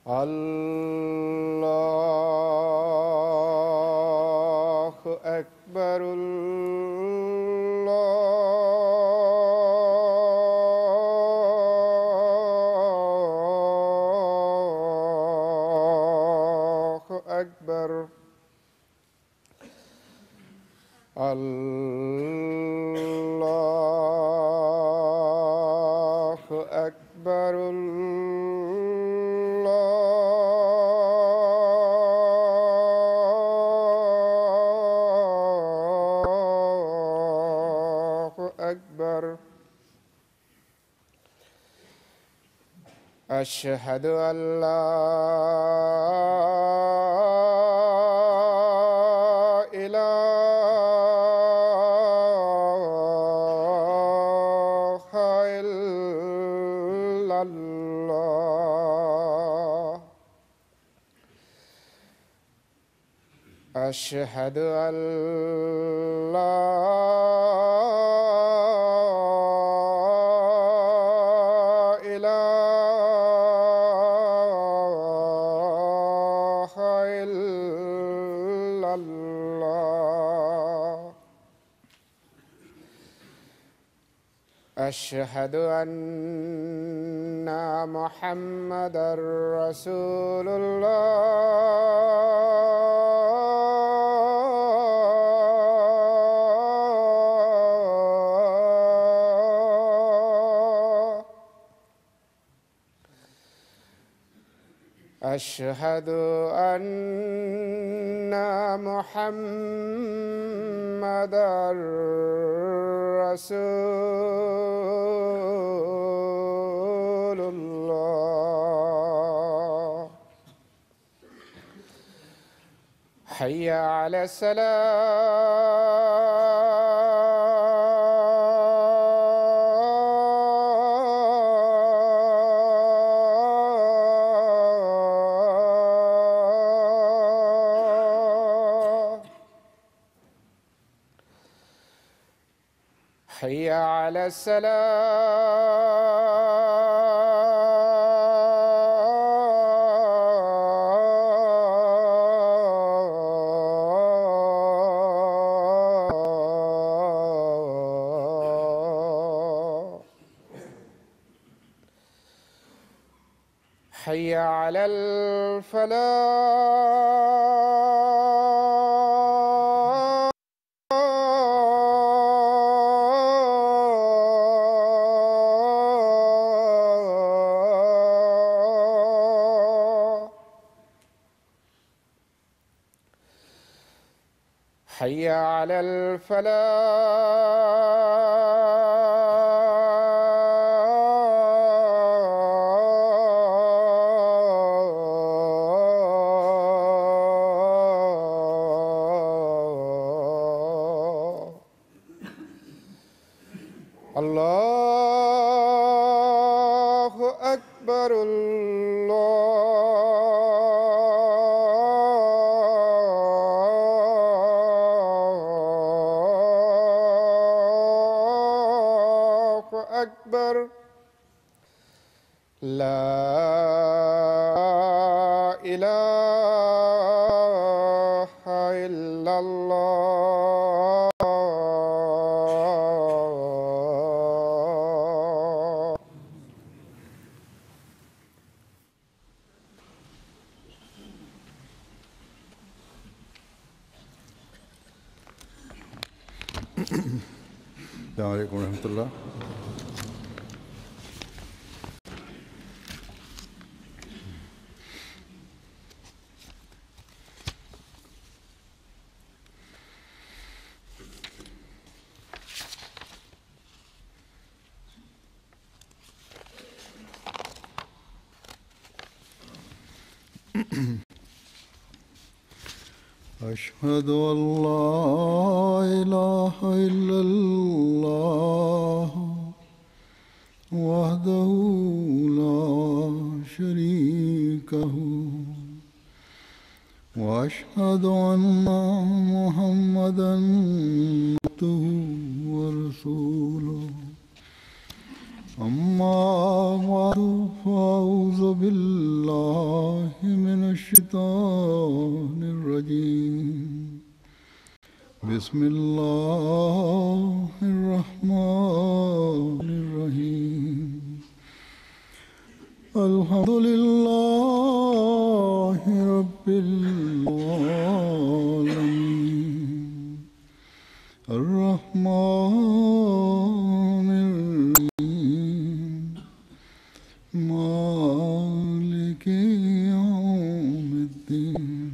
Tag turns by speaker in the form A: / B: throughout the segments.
A: الله أكبر الله أكبر الله أكبر أشهد أن لا إله إلا الله أشهد أن لا أشهد أن محمدًا رسول الله أشهد أن محمدًا رسول الله حي على الصلاة حي على السلام حي على الفلاح حي على الفلاح الله أكبر الله أكبر لا إله إلا الله السلام عليكم ورحمة الله. أشهد أن لا إله إلا الله وحده لا شريك له وأشهد أن محمدا عبده ورسوله أما بعد فأعوذ بالله من الشيطان الرجيم بسم الله الرحمن الرحيم الحمد لله رب العالمين الرحمن الرحيم مالك يوم الدين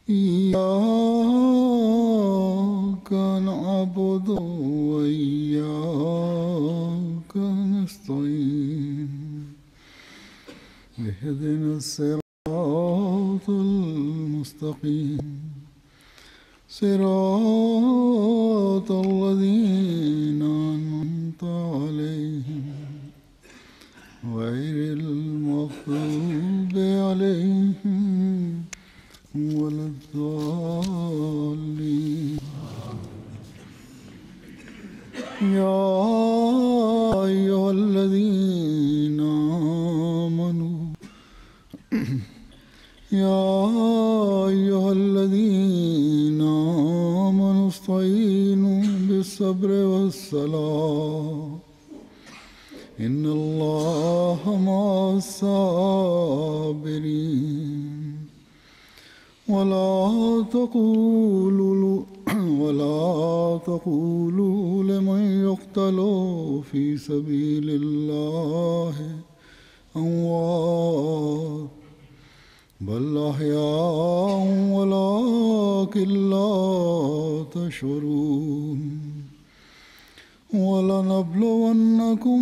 A: إياك نعبد وإياك نستعين اهدنا الصراط المستقيم صراط الذين أنعمت عليهم غير المغضوب عليهم ولا الضالين يا أيها الذين آمنوا استعينوا بالصبر والصلاة إن الله مع الصابرين ولا تقولوا لمن يقتل في سبيل الله أموات بل أحياء ولكن لا تشعرون ولنبلونكم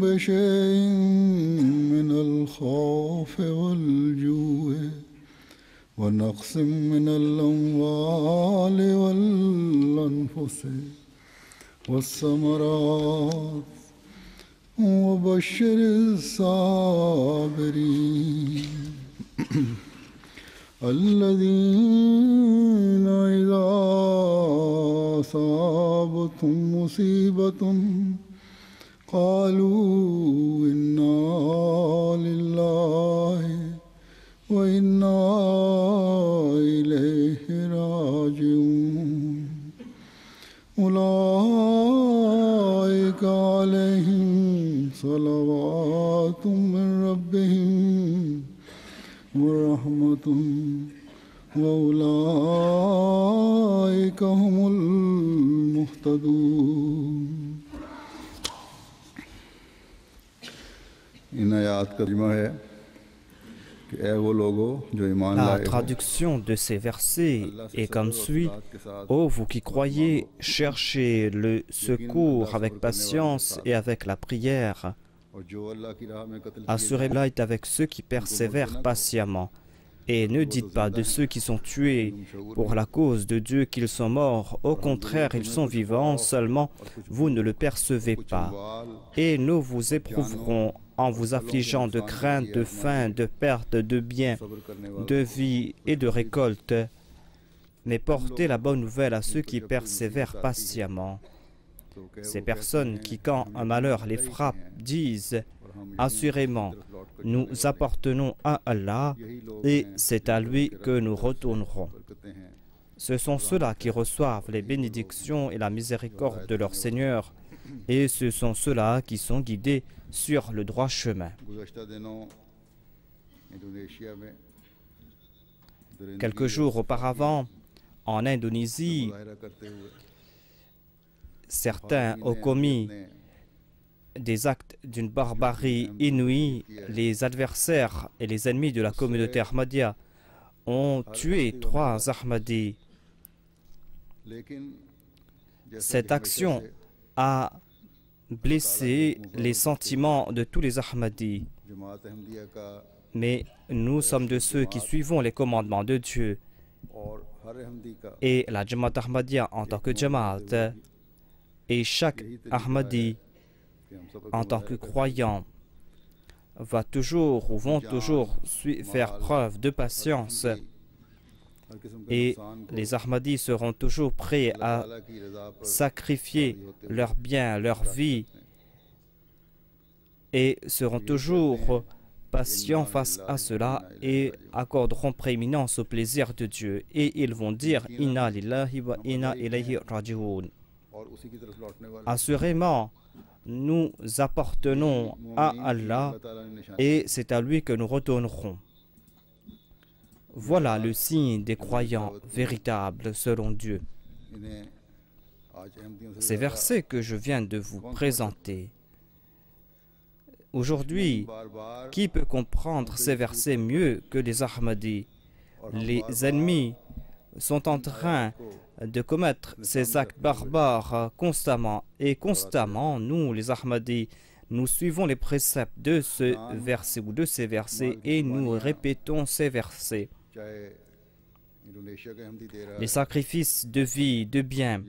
A: بشيء من الخوف والجوع ونقص من الأموال والأنفس والثمرات وبشر الصابرين الذين إذا أصابتهم مصيبة قالوا إنا لله وإنا إليه راجعون أولئك عليهم صلوات من ربهم ورحمة وأولئك هم المهتدون इन आयात का तर्जुमा है कि ऐ वो लोगों जो ईमान
B: La
A: लाए हो
B: traduction de ces versets est comme suit. Ô vous qui croyez, cherchez le secours avec patience et avec la prière.
A: और जो अल्लाह की राह में कत्ल किए
B: Assurez-vous est avec ceux qui persévèrent patiemment. Et ne dites pas de ceux qui sont tués pour la cause de Dieu qu'ils sont morts. Au contraire, ils sont vivants, seulement vous ne le percevez pas. Et nous vous éprouverons en vous affligeant de crainte, de faim, de perte de biens, de vie et de récolte. Mais portez la bonne nouvelle à ceux qui persévèrent patiemment. Ces personnes qui, quand un malheur les frappe, disent « Assurément, nous appartenons à Allah et c'est à lui que nous retournerons. » Ce sont ceux-là qui reçoivent les bénédictions et la miséricorde de leur Seigneur et ce sont ceux-là qui sont guidés sur le droit chemin. Quelques jours auparavant, en Indonésie, certains ont commis des actes d'une barbarie inouïe. Les adversaires et les ennemis de la communauté Ahmadiyya ont tué 3 Ahmadis. Cette action a blessé les sentiments de tous les Ahmadis. Mais nous sommes de ceux qui suivons les commandements de Dieu. Et la Jamaat Ahmadiyya en tant que Jamaat et chaque Ahmadi en tant que croyant va toujours ou vont toujours faire preuve de patience et les Ahmadis seront toujours prêts à sacrifier leurs biens, leur vie et seront toujours patients face à cela et accorderont prééminence au plaisir de Dieu. Et ils vont dire Inna lillahi wa inna ilayhi raji'un. Assurément, nous appartenons à Allah et c'est à lui que nous retournerons. Voilà le signe des croyants véritables selon Dieu. Ces versets que je viens de vous présenter, aujourd'hui, qui peut comprendre ces versets mieux que les Ahmadis? Les ennemis sont en train de commettre ces actes barbares constamment. Et constamment, nous, les Ahmadis, nous suivons les préceptes de ce verset ou de ces versets et nous répétons ces versets. Les sacrifices de vie, de biens,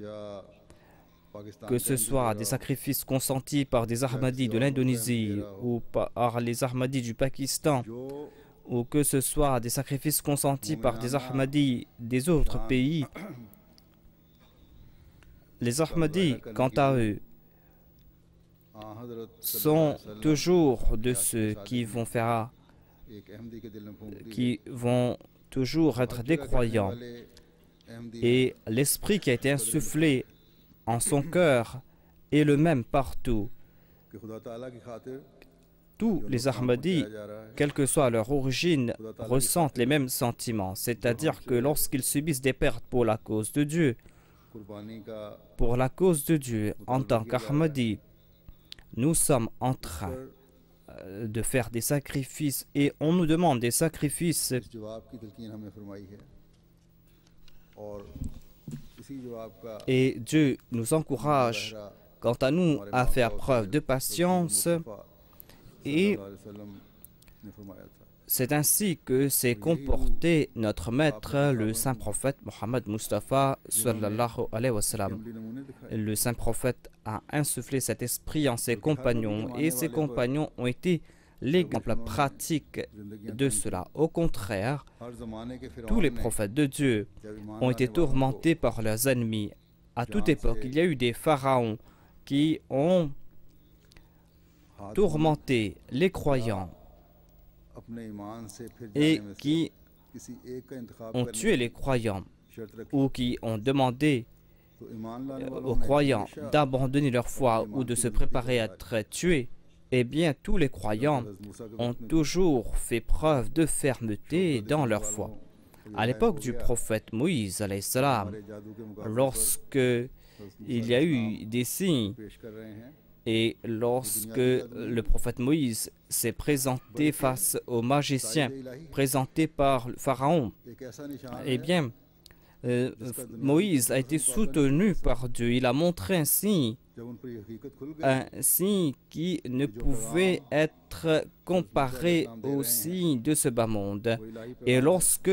B: que ce soit des sacrifices consentis par des Ahmadis de l'Indonésie ou par les Ahmadis du Pakistan, ou que ce soit des sacrifices consentis par des Ahmadis des autres pays, les Ahmadis, quant à eux, sont toujours de ceux qui vont toujours être des croyants. Et l'esprit qui a été insufflé en son cœur est le même partout. Tous les Ahmadis, quelle que soit leur origine, ressentent les mêmes sentiments. C'est-à-dire que lorsqu'ils subissent des pertes pour la cause de Dieu, en tant qu'Ahmadis, nous sommes en train de faire des sacrifices et on nous demande des sacrifices. Et Dieu nous encourage, quant à nous, à faire preuve de patience. Et c'est ainsi que s'est comporté notre maître, le saint prophète Mohammed Mustafa sallallahu alayhi wa sallam. Le saint prophète a insufflé cet esprit en ses compagnons et ses compagnons ont été l'exemple pratique de cela. Au contraire, tous les prophètes de Dieu ont été tourmentés par leurs ennemis. À toute époque, il y a eu des pharaons qui ont tourmenté les croyants et qui ont tué les croyants ou qui ont demandé aux croyants d'abandonner leur foi ou de se préparer à être tués. Eh bien, tous les croyants ont toujours fait preuve de fermeté dans leur foi. À l'époque du prophète Moïse, alayhi salam, lorsque il y a eu des signes et lorsque le prophète Moïse s'est présenté face aux magiciens présentés par le pharaon, eh bien, Moïse a été soutenu par Dieu. Il a montré un signe qui ne pouvait être comparé au signe de ce bas monde. Et lorsque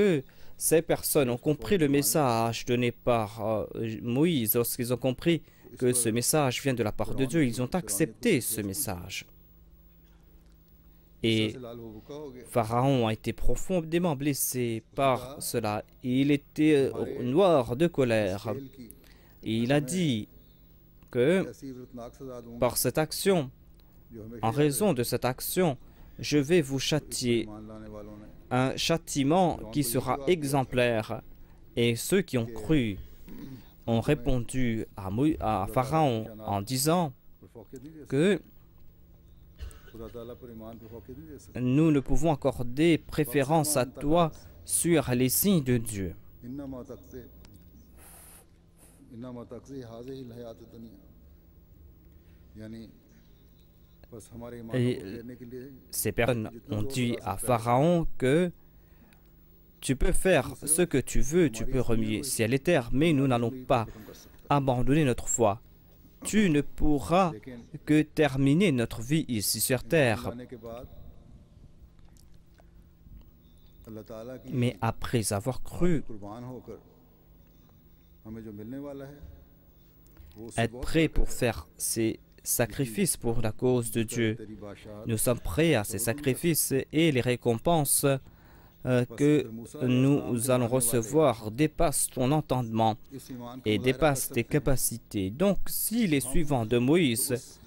B: ces personnes ont compris le message donné par Moïse, lorsqu'ils ont compris que ce message vient de la part de Dieu, ils ont accepté ce message. Et Pharaon a été profondément blessé par cela. Il était noir de colère. Et il a dit que par cette action, en raison de cette action, je vais vous châtier. Un châtiment qui sera exemplaire. Et ceux qui ont cru ont répondu à Pharaon en disant que nous ne pouvons accorder préférence à toi sur les signes de Dieu. Et ces personnes ont dit à Pharaon que tu peux faire ce que tu veux, tu peux remuer ciel et terre, mais nous n'allons pas abandonner notre foi. Tu ne pourras que terminer notre vie ici sur terre. Mais après avoir cru, être prêt pour faire ces sacrifices pour la cause de Dieu. Nous sommes prêts à ces sacrifices et les récompenses que nous allons recevoir dépassent ton entendement et dépassent tes capacités. Donc, si les suivants de Moïse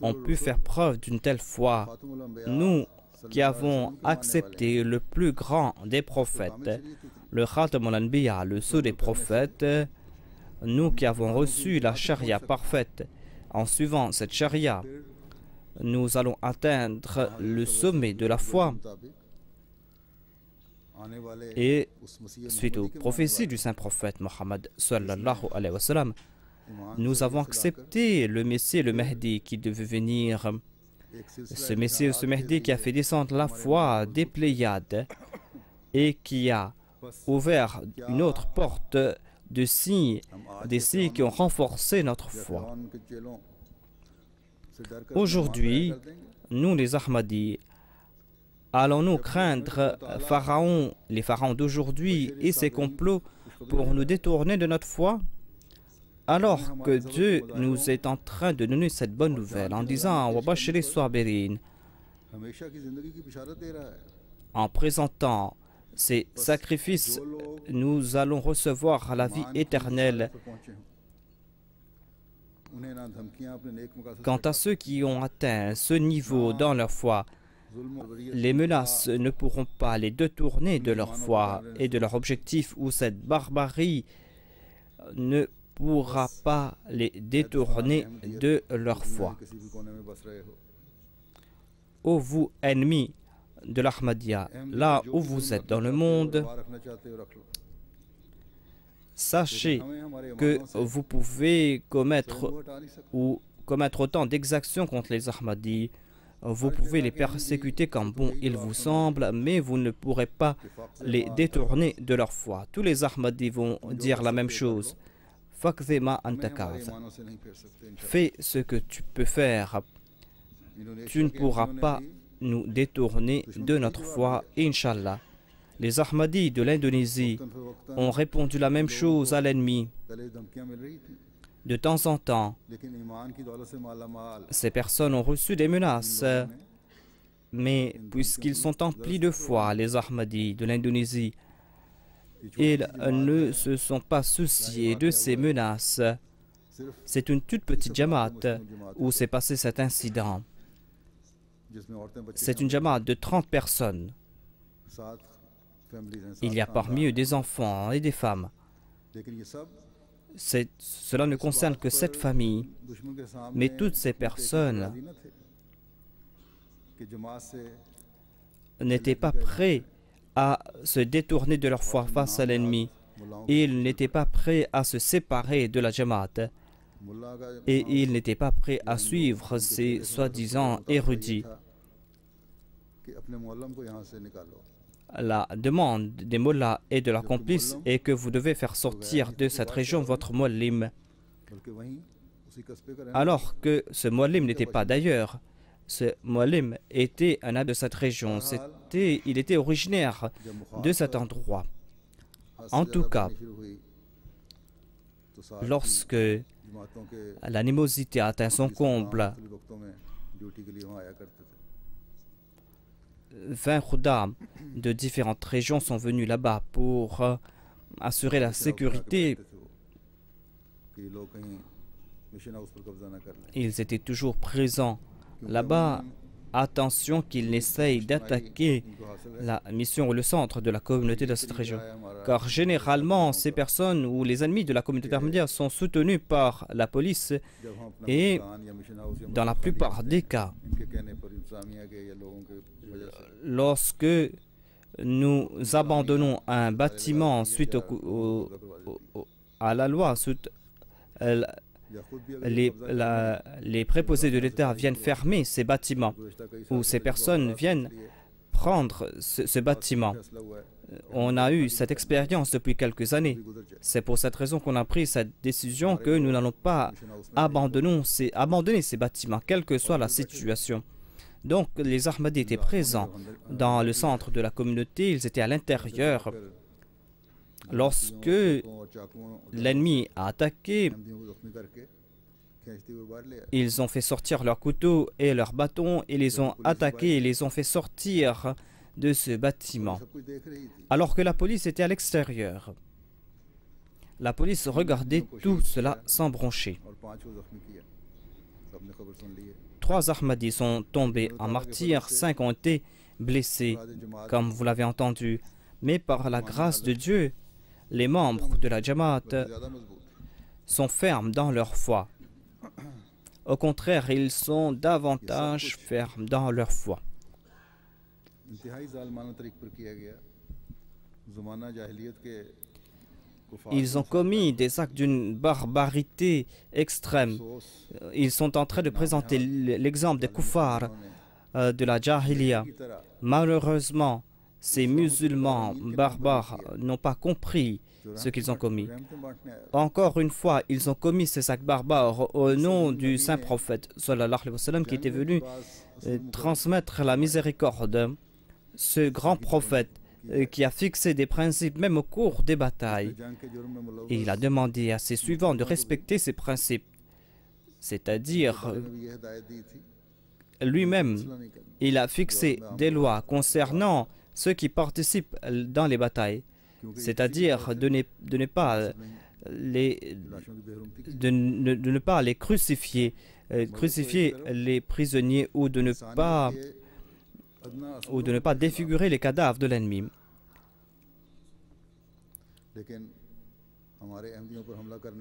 B: ont pu faire preuve d'une telle foi, nous qui avons accepté le plus grand des prophètes, le Khatam al-Anbiya, le sceau des prophètes, nous qui avons reçu la charia parfaite, en suivant cette charia, nous allons atteindre le sommet de la foi. Et suite aux prophéties du saint prophète Mohammed sallallahu alayhi wa sallam, nous avons accepté le Messie, le Mahdi qui devait venir. Ce Messie, ce Mahdi qui a fait descendre la foi des Pléiades et qui a ouvert une autre porte de signes, des signes qui ont renforcé notre foi. Aujourd'hui, nous les Ahmadis, allons-nous craindre Pharaon, les pharaons d'aujourd'hui et ses complots pour nous détourner de notre foi? Alors que Dieu nous est en train de donner cette bonne nouvelle en disant Wabashiri Sabirin, en présentant ces sacrifices, nous allons recevoir la vie éternelle. Quant à ceux qui ont atteint ce niveau dans leur foi, les menaces ne pourront pas les détourner de leur foi et de leur objectif, ou cette barbarie ne pourra pas les détourner de leur foi. Ô vous, ennemis de l'Ahmadiyya, là où vous êtes dans le monde, sachez que vous pouvez commettre autant d'exactions contre les Ahmadis. Vous pouvez les persécuter comme bon il vous semble, mais vous ne pourrez pas les détourner de leur foi. Tous les Ahmadis vont dire la même chose. Fais ce que tu peux faire. Tu ne pourras pas nous détourner de notre foi, Inch'Allah. Les Ahmadis de l'Indonésie ont répondu la même chose à l'ennemi. De temps en temps, ces personnes ont reçu des menaces, mais puisqu'ils sont emplis de foi, les Ahmadis de l'Indonésie, ils ne se sont pas souciés de ces menaces. C'est une toute petite jamaat où s'est passé cet incident. C'est une jamaat de 30 personnes. Il y a parmi eux des enfants et des femmes. Cela ne concerne que cette famille, mais toutes ces personnes n'étaient pas prêtes à se détourner de leur foi face à l'ennemi. Ils n'étaient pas prêts à se séparer de la Jamaat et ils n'étaient pas prêts à suivre ces soi-disant érudits. La demande des mollahs et de leurs complices est que vous devez faire sortir de cette région votre muallim. Alors que ce muallim n'était pas d'ailleurs. Ce muallim était un homme de cette région. Il était originaire de cet endroit. En tout cas, lorsque l'animosité a atteint son comble, 20 khuddam de différentes régions sont venus là-bas pour assurer la sécurité. Ils étaient toujours présents là-bas. Attention qu'ils n'essayent d'attaquer la mission ou le centre de la communauté de cette région. Car généralement, ces personnes ou les ennemis de la communauté intermédiaire sont soutenus par la police et dans la plupart des cas, lorsque nous abandonnons un bâtiment suite à la loi, les préposés de l'État viennent fermer ces bâtiments ou ces personnes viennent prendre ce bâtiment. On a eu cette expérience depuis quelques années. C'est pour cette raison qu'on a pris cette décision que nous n'allons pas abandonner ces bâtiments, quelle que soit la situation. Donc les Ahmadis étaient présents dans le centre de la communauté, ils étaient à l'intérieur. Lorsque l'ennemi a attaqué, Ils ont fait sortir leurs couteaux et leurs bâtons et les ont attaqués et les ont fait sortir de ce bâtiment, alors que la police était à l'extérieur. La police regardait tout cela sans broncher. 3 Ahmadis sont tombés en martyrs, 5 ont été blessés, comme vous l'avez entendu. Mais par la grâce de Dieu, les membres de la Jamaat sont fermes dans leur foi. Au contraire, ils sont davantage fermes dans leur foi. Ils ont commis des actes d'une barbarité extrême. Ils sont en train de présenter l'exemple des kuffars de la Jahiliya. Malheureusement, ces musulmans barbares n'ont pas compris ce qu'ils ont commis. Encore une fois, ils ont commis ces actes barbares au nom du saint prophète sallallahu alayhi wa sallam, qui était venu transmettre la miséricorde. Ce grand prophète qui a fixé des principes même au cours des batailles. Et il a demandé à ses suivants de respecter ces principes. C'est-à-dire, lui-même, il a fixé des lois concernant ceux qui participent dans les batailles. C'est-à-dire de ne pas les crucifier, crucifier les prisonniers ou de ne pas défigurer les cadavres de l'ennemi.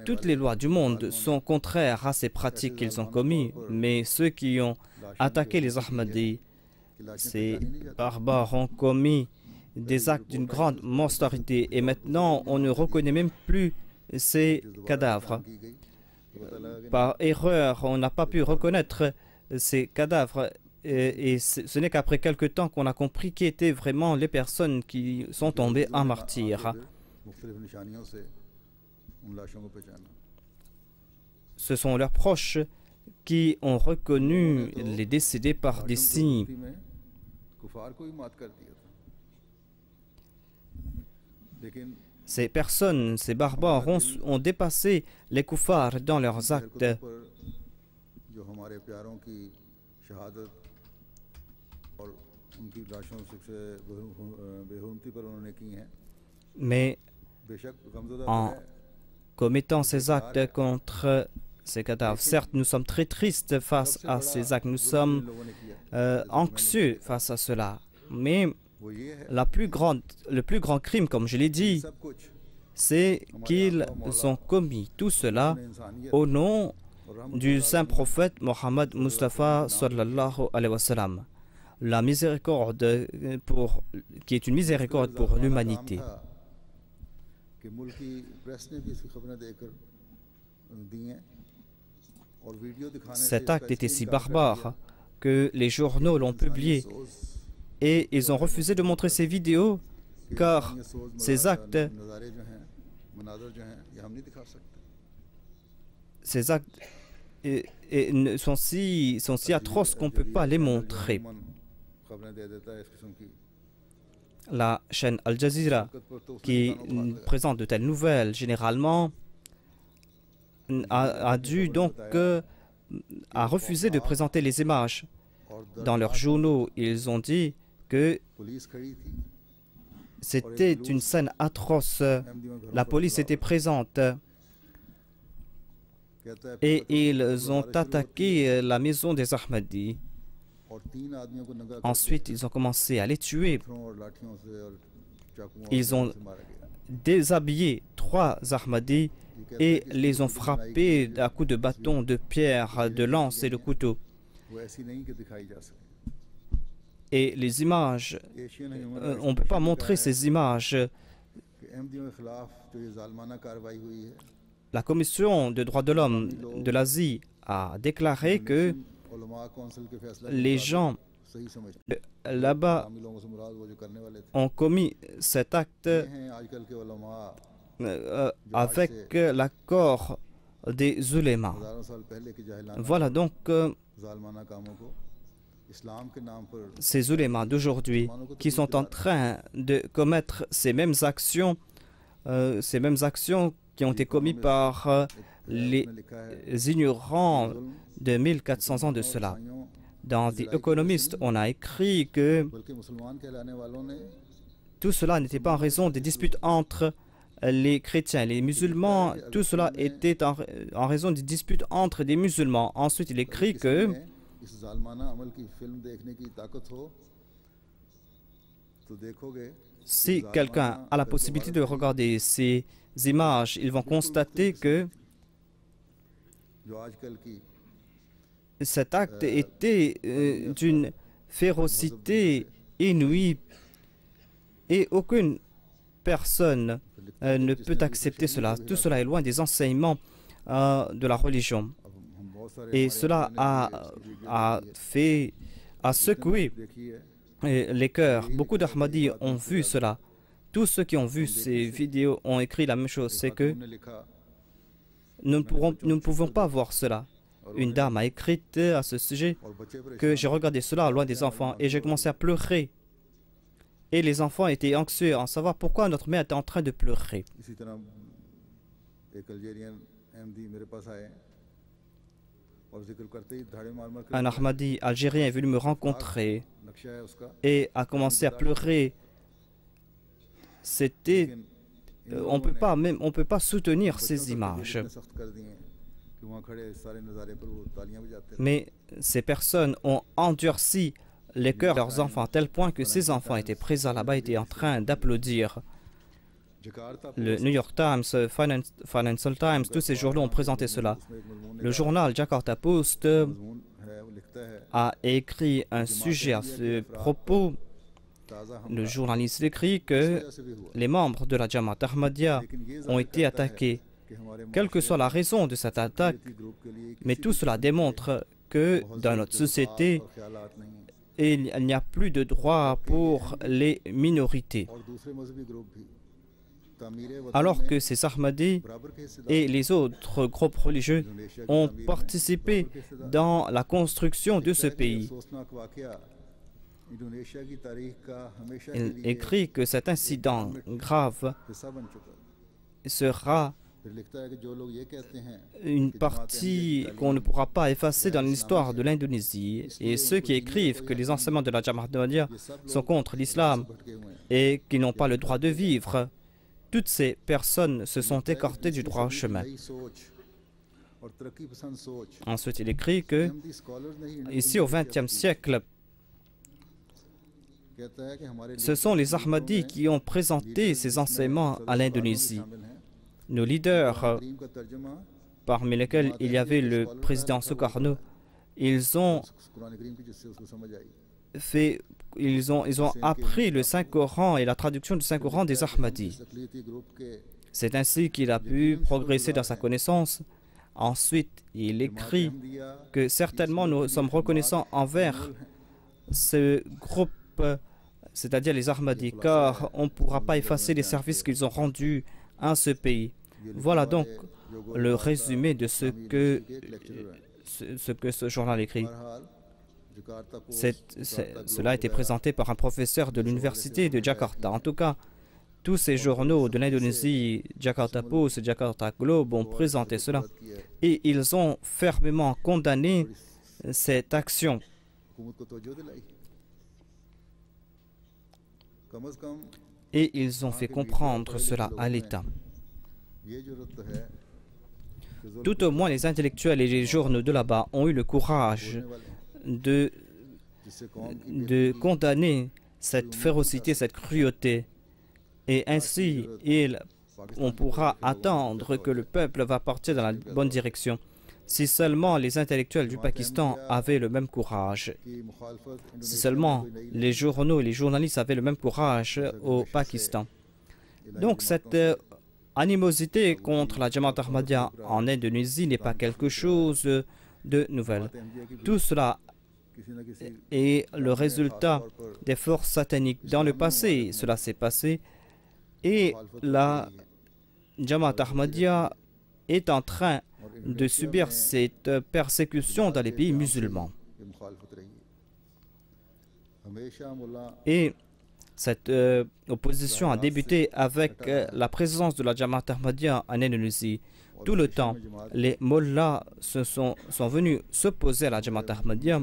B: Toutes les lois du monde sont contraires à ces pratiques qu'ils ont commises, mais ceux qui ont attaqué les Ahmadis, ces barbares, ont commis des actes d'une grande monstruosité et maintenant on ne reconnaît même plus ces cadavres. Par erreur, on n'a pas pu reconnaître ces cadavres et ce n'est qu'après quelque temps qu'on a compris qui étaient vraiment les personnes qui sont tombées en martyrs. Ce sont leurs proches qui ont reconnu les décédés par des signes. Ces personnes, ces barbares ont dépassé les kuffars dans leurs actes. Mais en commettant ces actes contre ces cadavres, certes, nous sommes très tristes face à ces actes, nous sommes anxieux face à cela, mais le plus grand crime, comme je l'ai dit, c'est qu'ils ont commis tout cela au nom du saint prophète Mohammed Mustafa sallallahu alayhi wa sallam, la miséricorde qui est une miséricorde pour l'humanité. Cet acte était si barbare que les journaux l'ont publié et ils ont refusé de montrer ces vidéos car ces actes sont si atroces qu'on ne peut pas les montrer. La chaîne Al Jazeera, qui présente de telles nouvelles généralement, a dû donc a refusé de présenter les images. Dans leurs journaux, ils ont dit que c'était une scène atroce. La police était présente et ils ont attaqué la maison des Ahmadis. Ensuite, ils ont commencé à les tuer. Ils ont déshabillé 3 Ahmadis et les ont frappés à coups de bâton, de pierre, de lance et de couteau. Et les images, on ne peut pas montrer ces images. La Commission des droits de l'homme de l'Asie a déclaré que les gens là-bas ont commis cet acte avec l'accord des ulémas. Voilà donc ces ulémas d'aujourd'hui qui sont en train de commettre ces mêmes actions qui ont été commises par les ignorants de 1400 ans de cela. Dans The Economist, on a écrit que tout cela n'était pas en raison des disputes entre les chrétiens et les musulmans, tout cela était en raison des disputes entre des musulmans. Ensuite, il écrit que si quelqu'un a la possibilité de regarder ces images, ils vont constater que cet acte était d'une férocité inouïe et aucune personne ne peut accepter cela. Tout cela est loin des enseignements de la religion. Et cela a secoué les cœurs. Beaucoup d'Ahmadis ont vu cela. Tous ceux qui ont vu ces vidéos ont écrit la même chose, c'est que nous ne pouvons pas voir cela. Une dame a écrit à ce sujet que j'ai regardé cela loin des enfants et j'ai commencé à pleurer. Et les enfants étaient anxieux en savoir pourquoi notre mère était en train de pleurer. Un Ahmadi algérien est venu me rencontrer et a commencé à pleurer. On ne peut pas soutenir ces images. Mais ces personnes ont endurci les cœurs de leurs enfants à tel point que ces enfants étaient présents là-bas, étaient en train d'applaudir. Le New York Times, Financial Times, tous ces journaux ont présenté cela. Le journal Jakarta Post a écrit un sujet à ce propos. Le journaliste écrit que les membres de la Jamaat Ahmadiyya ont été attaqués. Quelle que soit la raison de cette attaque, mais tout cela démontre que dans notre société, il n'y a plus de droit pour les minorités. Alors que ces Ahmadis et les autres groupes religieux ont participé dans la construction de ce pays. Il écrit que cet incident grave sera une partie qu'on ne pourra pas effacer dans l'histoire de l'Indonésie. Et ceux qui écrivent que les enseignements de la Jamaat Ahmadiyya sont contre l'islam et qui n'ont pas le droit de vivre, toutes ces personnes se sont écartées du droit chemin. Ensuite, il écrit que ici au XXe siècle, ce sont les Ahmadis qui ont présenté ces enseignements à l'Indonésie. Nos leaders, parmi lesquels il y avait le président Sukarno, ils ont appris le Saint-Coran et la traduction du Saint-Coran des Ahmadis. C'est ainsi qu'il a pu progresser dans sa connaissance. Ensuite, il écrit que certainement nous sommes reconnaissants envers ce groupe, c'est-à-dire les Ahmadis, car on ne pourra pas effacer les services qu'ils ont rendus à ce pays. Voilà donc le résumé de ce que ce journal écrit. Cela a été présenté par un professeur de l'université de Jakarta. En tout cas, tous ces journaux de l'Indonésie, Jakarta Post, Jakarta Globe, ont présenté cela. Et ils ont fermement condamné cette action. Et ils ont fait comprendre cela à l'État. Tout au moins, les intellectuels et les journaux de là-bas ont eu le courage de condamner cette férocité, cette cruauté. Et ainsi, on pourra attendre que le peuple va partir dans la bonne direction. Si seulement les intellectuels du Pakistan avaient le même courage, si seulement les journaux et les journalistes avaient le même courage au Pakistan. Donc cette animosité contre la Jamaat Ahmadiyya en Indonésie n'est pas quelque chose de nouvel. Tout cela est le résultat des forces sataniques. Dans le passé, cela s'est passé et la Jamaat Ahmadiyya est en train de subir cette persécution dans les pays musulmans. Et cette opposition a débuté avec la présence de la Jamaat Ahmadiyya en Indonésie. Tout le temps, les mollahs sont venus s'opposer à la Jamaat Ahmadiyya.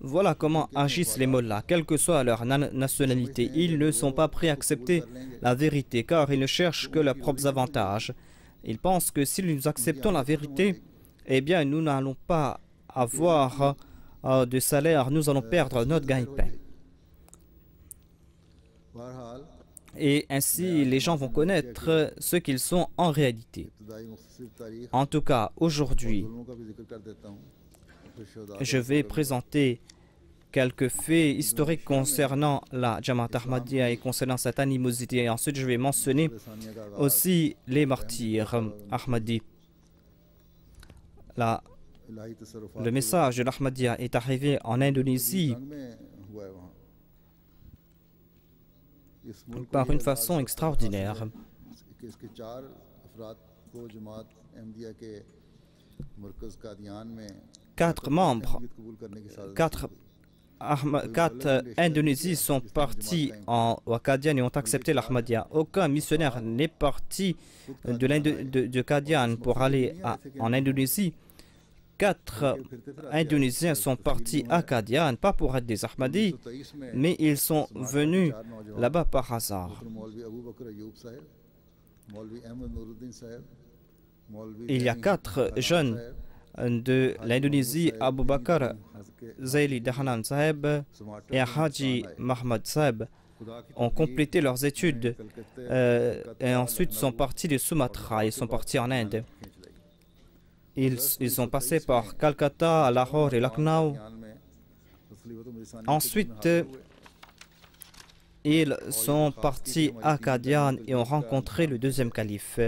B: Voilà comment agissent les mollahs, quelle que soit leur nationalité. Ils ne sont pas prêts à accepter la vérité, car ils ne cherchent que leurs propres avantages. Ils pensent que si nous acceptons la vérité, eh bien, nous n'allons pas avoir de salaire, nous allons perdre notre gagne-pain. Et ainsi, les gens vont connaître ce qu'ils sont en réalité. En tout cas, aujourd'hui, je vais présenter quelques faits historiques concernant la Jamaat Ahmadiyya et concernant cette animosité. Et ensuite, je vais mentionner aussi les martyrs Ahmadis. Le message de l'Ahmadiyya est arrivé en Indonésie par une façon extraordinaire. Quatre membres, quatre Indonésies sont partis au Qadian et ont accepté l'Ahmadiyya. Aucun missionnaire n'est parti de Qadian pour aller en Indonésie. 4 Indonésiens sont partis à Qadian, pas pour être des Ahmadis, mais ils sont venus là-bas par hasard. Il y a 4 jeunes de l'Indonésie, Abu Bakr Zaili Dahlan Saheb et Haji Mahmad Saheb, ont complété leurs études et ensuite sont partis de Sumatra et sont partis en Inde. Ils sont passés par Calcutta, Lahore et Lucknow. Ensuite, ils sont partis à Qadian et ont rencontré le deuxième calife.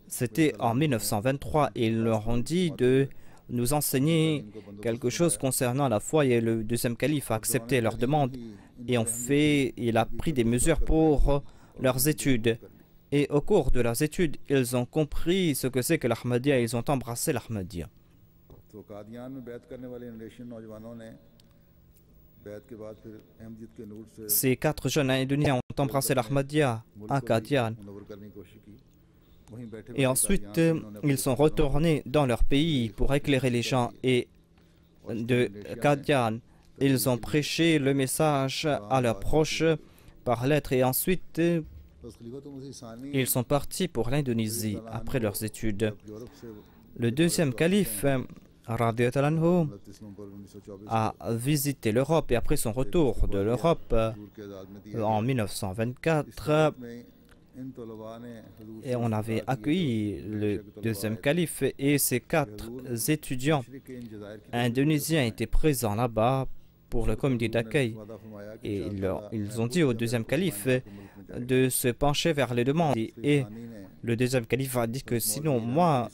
B: C'était en 1923 et ils leur ont dit de nous enseigner quelque chose concernant la foi et le deuxième calife a accepté leur demande et il a pris des mesures pour leurs études. Et au cours de leurs études, ils ont compris ce que c'est que l'Ahmadiyya et ils ont embrassé l'Ahmadiyya. Ces 4 jeunes Indonésiens ont embrassé l'Ahmadiyya à Qadian. Et ensuite, ils sont retournés dans leur pays pour éclairer les gens. Et de Qadian, ils ont prêché le message à leurs proches par lettre. Et ensuite, ils sont partis pour l'Indonésie après leurs études. Le deuxième calife, radiyallahu anhu, a visité l'Europe et après son retour de l'Europe en 1924, et on avait accueilli le deuxième calife et ces 4 étudiants indonésiens étaient présents là-bas pour le comité d'accueil. Et ils ont dit au deuxième calife de se pencher vers les demandes. Et le deuxième calife a dit que sinon, moi,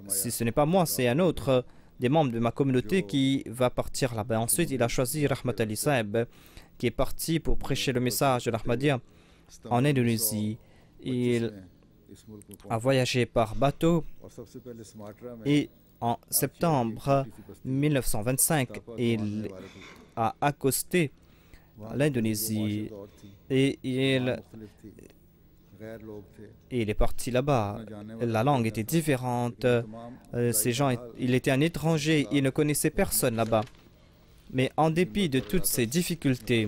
B: si ce n'est pas moi, c'est un autre des membres de ma communauté qui va partir là-bas. Ensuite, il a choisi Rahmat Ali Saheb, qui est parti pour prêcher le message de l'Ahmadiyya en Indonésie. Il a voyagé par bateau et en septembre 1925, il a accosté l'Indonésie et il est parti là-bas. La langue était différente. Ces gens, il était un étranger, il ne connaissait personne là-bas. Mais en dépit de toutes ces difficultés,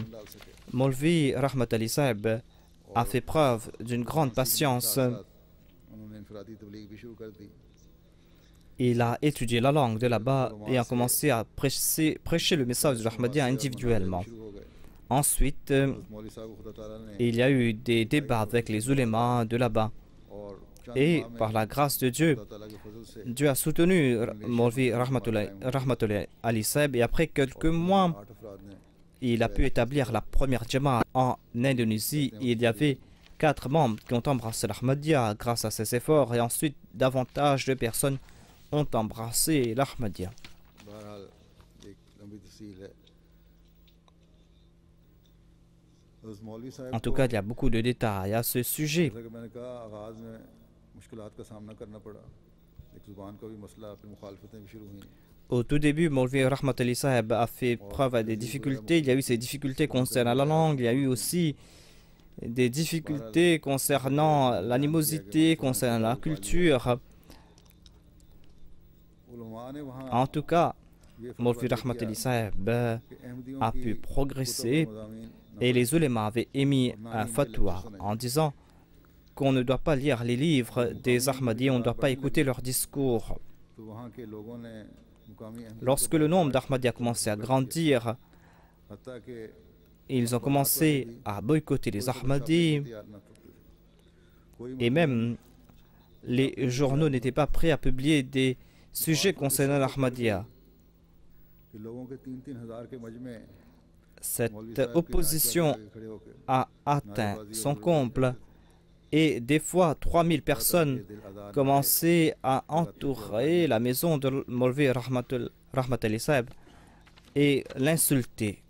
B: Maulvi Rahmat Ali Saheb a fait preuve d'une grande patience. Il a étudié la langue de là-bas et a commencé à prêcher le message de l'Ahmadiyya individuellement. Ensuite, il y a eu des débats avec les ulémas de là-bas. Et par la grâce de Dieu, Dieu a soutenu Maulvi Rahmatullah Ali Saheb et après quelques mois, il a pu établir la première Jamaat en Indonésie. Il y avait 4 membres qui ont embrassé l'Ahmadiyya grâce à ses efforts et ensuite davantage de personnes ont embrassé l'Ahmadiyya. En tout cas, il y a beaucoup de détails à ce sujet. Au tout début, Maulvi Rahmat Ali Saheb a fait preuve à des difficultés. Il y a eu ces difficultés concernant la langue. Il y a eu aussi des difficultés concernant l'animosité, concernant la culture. En tout cas, Maulvi Rahmat Ali Saheb a pu progresser et les ulémas avaient émis un fatwa en disant qu'on ne doit pas lire les livres des Ahmadis, on ne doit pas écouter leurs discours. Lorsque le nombre d'Ahmadis a commencé à grandir, ils ont commencé à boycotter les Ahmadis et même les journaux n'étaient pas prêts à publier des sujets concernant l'Ahmadiyya. Cette opposition a atteint son comble et des fois 3000 personnes commençaient à entourer la maison de Maulvi Rahmat Ali Saheb et l'insulter.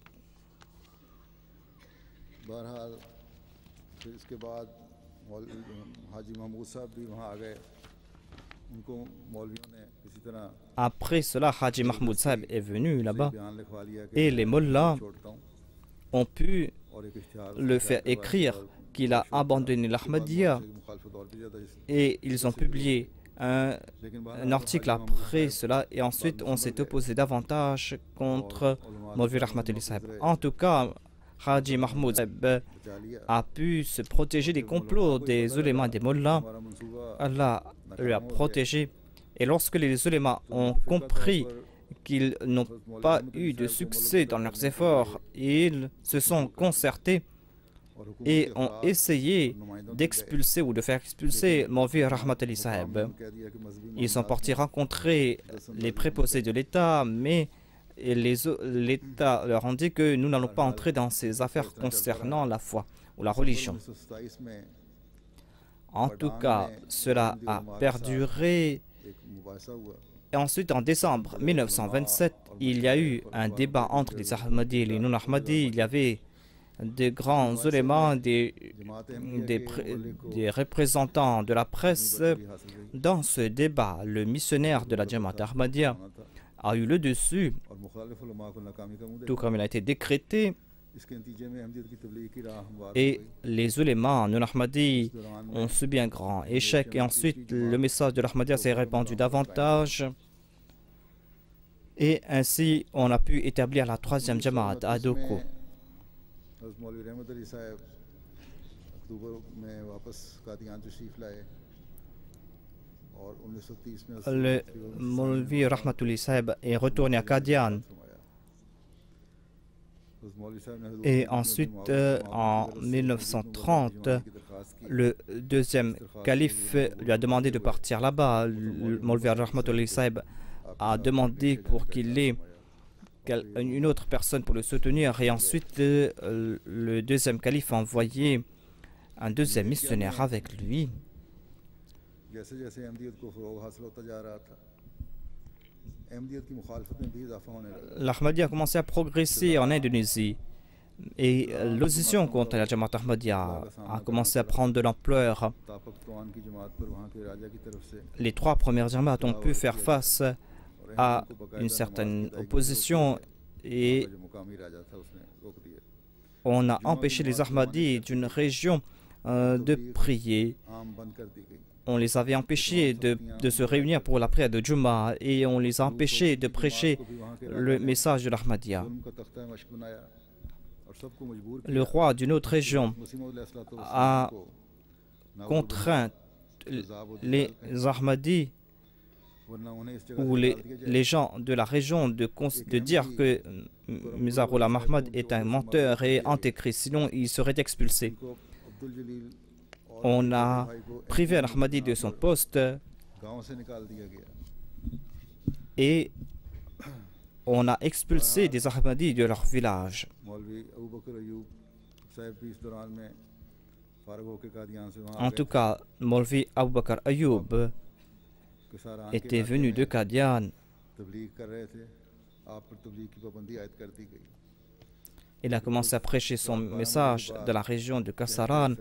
B: Après cela, Haji Mahmoud Saheb est venu là-bas et les mollahs ont pu le faire écrire qu'il a abandonné l'Ahmadiyya et ils ont publié un article après cela et ensuite on s'est opposé davantage contre Maulvi Rahmat Ali Saheb. En tout cas, Haji Mahmoud Saheb a pu se protéger des complots des ulémas des mollahs. Allah lui a protégé. Et lorsque les ulémas ont compris qu'ils n'ont pas eu de succès dans leurs efforts, ils se sont concertés et ont essayé d'expulser ou de faire expulser Maulvi Rahmat Ali Saheb. Ils sont partis rencontrer les préposés de l'État, mais l'État leur a dit que nous n'allons pas entrer dans ces affaires concernant la foi ou la religion. En tout cas, cela a perduré. Et ensuite, en décembre 1927, il y a eu un débat entre les Ahmadis et les non-Ahmadis. Il y avait des grands ulémas, des représentants de la presse. Dans ce débat, le missionnaire de la Jamaat Ahmadiyya a eu le dessus, tout comme il a été décrété. Et les ulémas non-Ahmadis ont subi un grand échec. Et ensuite, le message de l'Ahmadiyya s'est répandu davantage. Et ainsi, on a pu établir la troisième Jamaat à Doko. Le Maulvi Rahmat Ali Saheb est retourné à Qadian. Et ensuite, en 1930, le deuxième calife lui a demandé de partir là-bas. Maulvi Rahmat Ali Saheb a demandé pour qu'il ait une autre personne pour le soutenir. Et ensuite, le deuxième calife a envoyé un deuxième missionnaire avec lui. L'Ahmadiyya a commencé à progresser en Indonésie et l'opposition contre la Jamaat Ahmadiyya a commencé à prendre de l'ampleur. Les trois premières Jamaat ont pu faire face à une certaine opposition et on a empêché les Ahmadis d'une région de prier. On les avait empêchés de se réunir pour la prière de Juma et on les a empêchés de prêcher le message de l'Ahmadiyya. Le roi d'une autre région a contraint les Ahmadis ou les gens de la région de dire que Mizarullah Mahmad est un menteur et antéchrist, sinon il serait expulsé. On a privé Ahmadi de son poste et on a expulsé des Ahmadis de leur village. En tout cas, Maulvi Abu Bakr Ayoub était venu de Qadian. Il a commencé à prêcher son message de la région de Kasaran.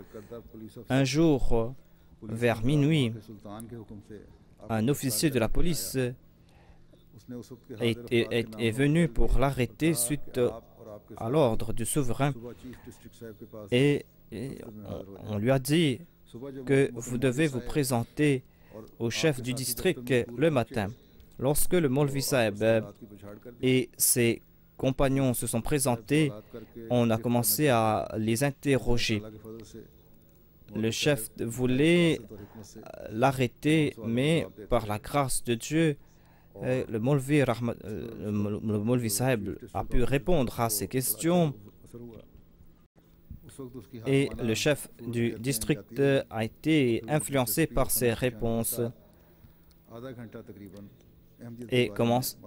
B: Un jour, vers minuit, un officier de la police est venu pour l'arrêter suite à l'ordre du souverain et on lui a dit que vous devez vous présenter au chef du district le matin. Lorsque le Maulvi Saheb et ses compagnons se sont présentés, on a commencé à les interroger. Le chef voulait l'arrêter, mais par la grâce de Dieu, le Maulvi Saheb a pu répondre à ces questions et le chef du district a été influencé par ses réponses et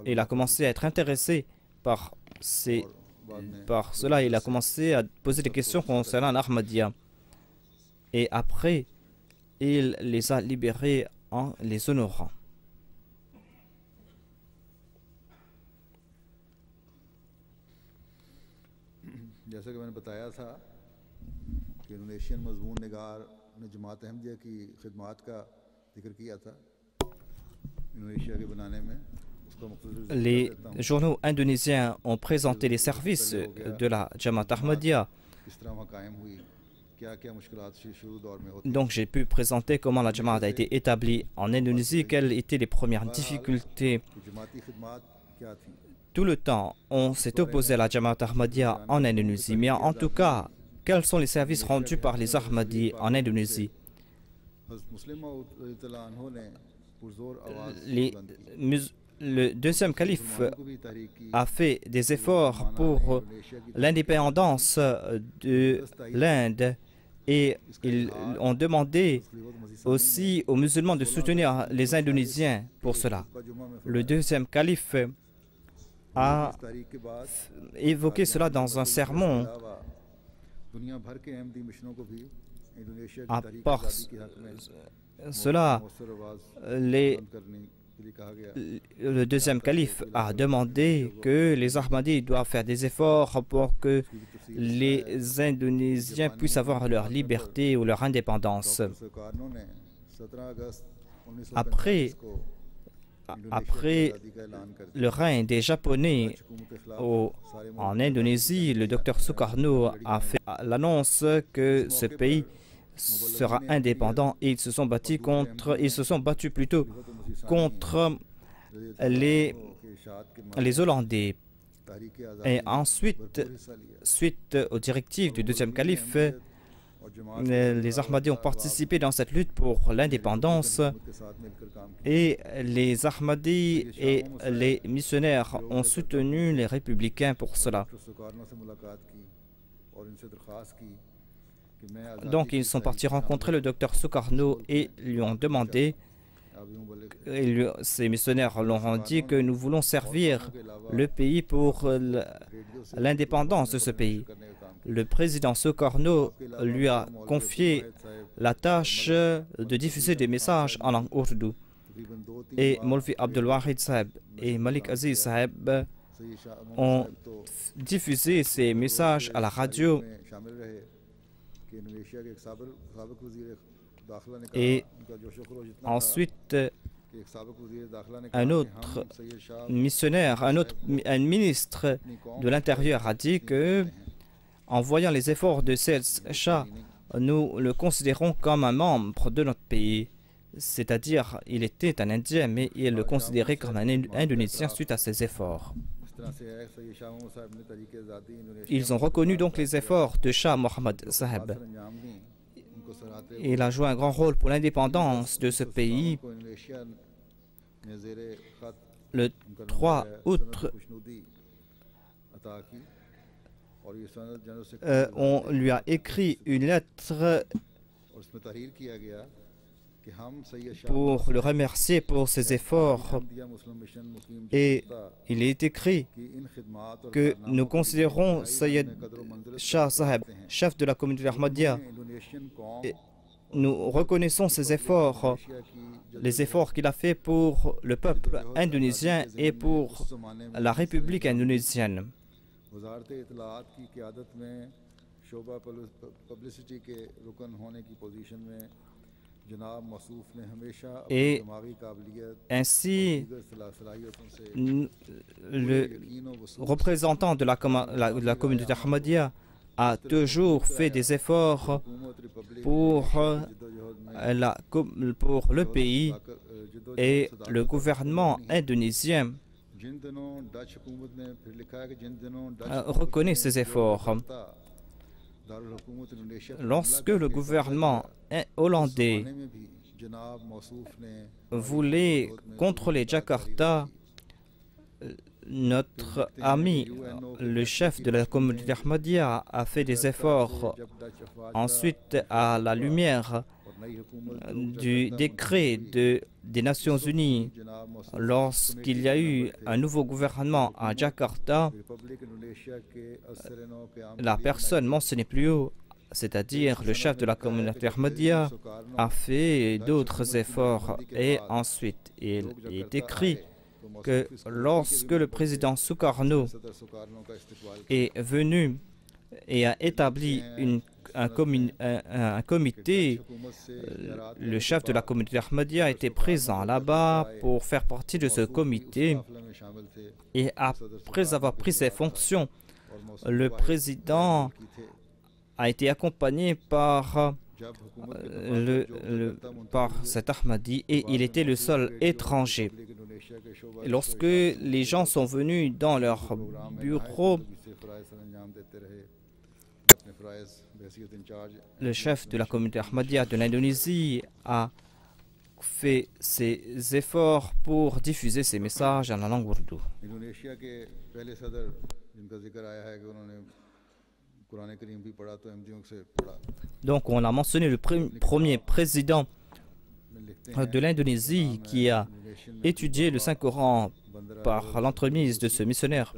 B: il a commencé à être intéressé par cela. Il a commencé à poser des questions concernant l'Ahmadiyya et après il les a libérés en les honorant.
A: जैसा कि मैंने बताया था कि इंडोनेशियन मजमून निगार ने जमात अहमदिया की खिदमात का जिक्र किया था इंडोनेशिया के बनाने में।
B: Les journaux indonésiens ont présenté les services de la Jamaat Ahmadiyya. Donc j'ai pu présenter comment la Jamaat a été établie en Indonésie, quelles étaient les premières difficultés. Tout le temps, on s'est opposé à la Jamaat Ahmadiyya en Indonésie, mais en tout cas, quels sont les services rendus par les Ahmadis en Indonésie? Le deuxième calife a fait des efforts pour l'indépendance de l'Inde et ils ont demandé aussi aux musulmans de soutenir les Indonésiens pour cela. Le deuxième calife a évoqué cela dans un sermon. À part cela, le deuxième calife a demandé que les Ahmadis doivent faire des efforts pour que les Indonésiens puissent avoir leur liberté ou leur indépendance. Après le règne des Japonais en Indonésie, le docteur Sukarno a fait l'annonce que ce pays sera indépendant et ils se sont battus plutôt contre les Hollandais. Et ensuite, suite aux directives du deuxième calife, les Ahmadis ont participé dans cette lutte pour l'indépendance et les Ahmadis et les missionnaires ont soutenu les républicains pour cela. Donc ils sont partis rencontrer le docteur Sukarno et lui ont demandé, ces missionnaires leur ont dit que nous voulons servir le pays pour l'indépendance de ce pays. Le président Sukarno lui a confié la tâche de diffuser des messages en langue ourdou. Et Maulvi Abdul Wahid Saheb et Malik Aziz Saheb ont diffusé ces messages à la radio. Et ensuite, un autre missionnaire, un ministre de l'Intérieur a dit que, en voyant les efforts de Syed Shah, nous le considérons comme un membre de notre pays. C'est-à-dire, il était un Indien, mais il le considérait comme un Indonésien suite à ses efforts. Ils ont reconnu donc les efforts de Shah Mohammad Saheb. Il a joué un grand rôle pour l'indépendance de ce pays. Le 3 août, on lui a écrit une lettre pour le remercier pour ses efforts et il est écrit que nous considérons Syed Shah Saheb, chef de la communauté Ahmadiyya, et nous reconnaissons ses efforts, les efforts qu'il a fait pour le peuple indonésien et pour la République indonésienne. Et ainsi, le représentant de la communauté Ahmadiyya a toujours fait des efforts pour le pays, et le gouvernement indonésien reconnaît ces efforts. Lorsque le gouvernement hollandais voulait contrôler Jakarta, notre ami, le chef de la communauté Ahmadiyya, a fait des efforts. Ensuite, à la lumière du décret des Nations Unies, lorsqu'il y a eu un nouveau gouvernement à Jakarta, la personne mentionnée plus haut, c'est-à-dire le chef de la communauté Ahmadiyya, a fait d'autres efforts. Et ensuite, il est écrit que lorsque le président Sukarno est venu et a établi un comité, le chef de la communauté Ahmadiyya était présent là-bas pour faire partie de ce comité. Et après avoir pris ses fonctions, le président a été accompagné par cet Ahmadi, et il était le seul étranger. Et lorsque les gens sont venus dans leur bureau, le chef de la communauté Ahmadiyya de l'Indonésie a fait ses efforts pour diffuser ses messages en la langue ourdou. Donc on a mentionné le premier président de l'Indonésie qui a étudié le Saint-Coran par l'entremise de ce missionnaire.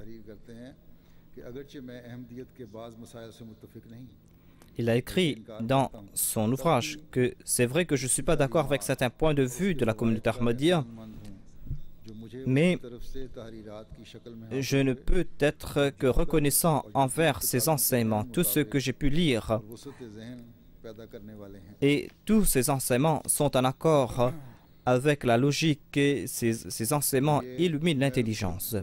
B: Il a écrit dans son ouvrage que c'est vrai que je ne suis pas d'accord avec certains points de vue de la communauté Ahmadiyya, mais je ne peux être que reconnaissant envers ses enseignements, tout ce que j'ai pu lire. Et tous ces enseignements sont en accord avec la logique, et ces enseignements illuminent l'intelligence.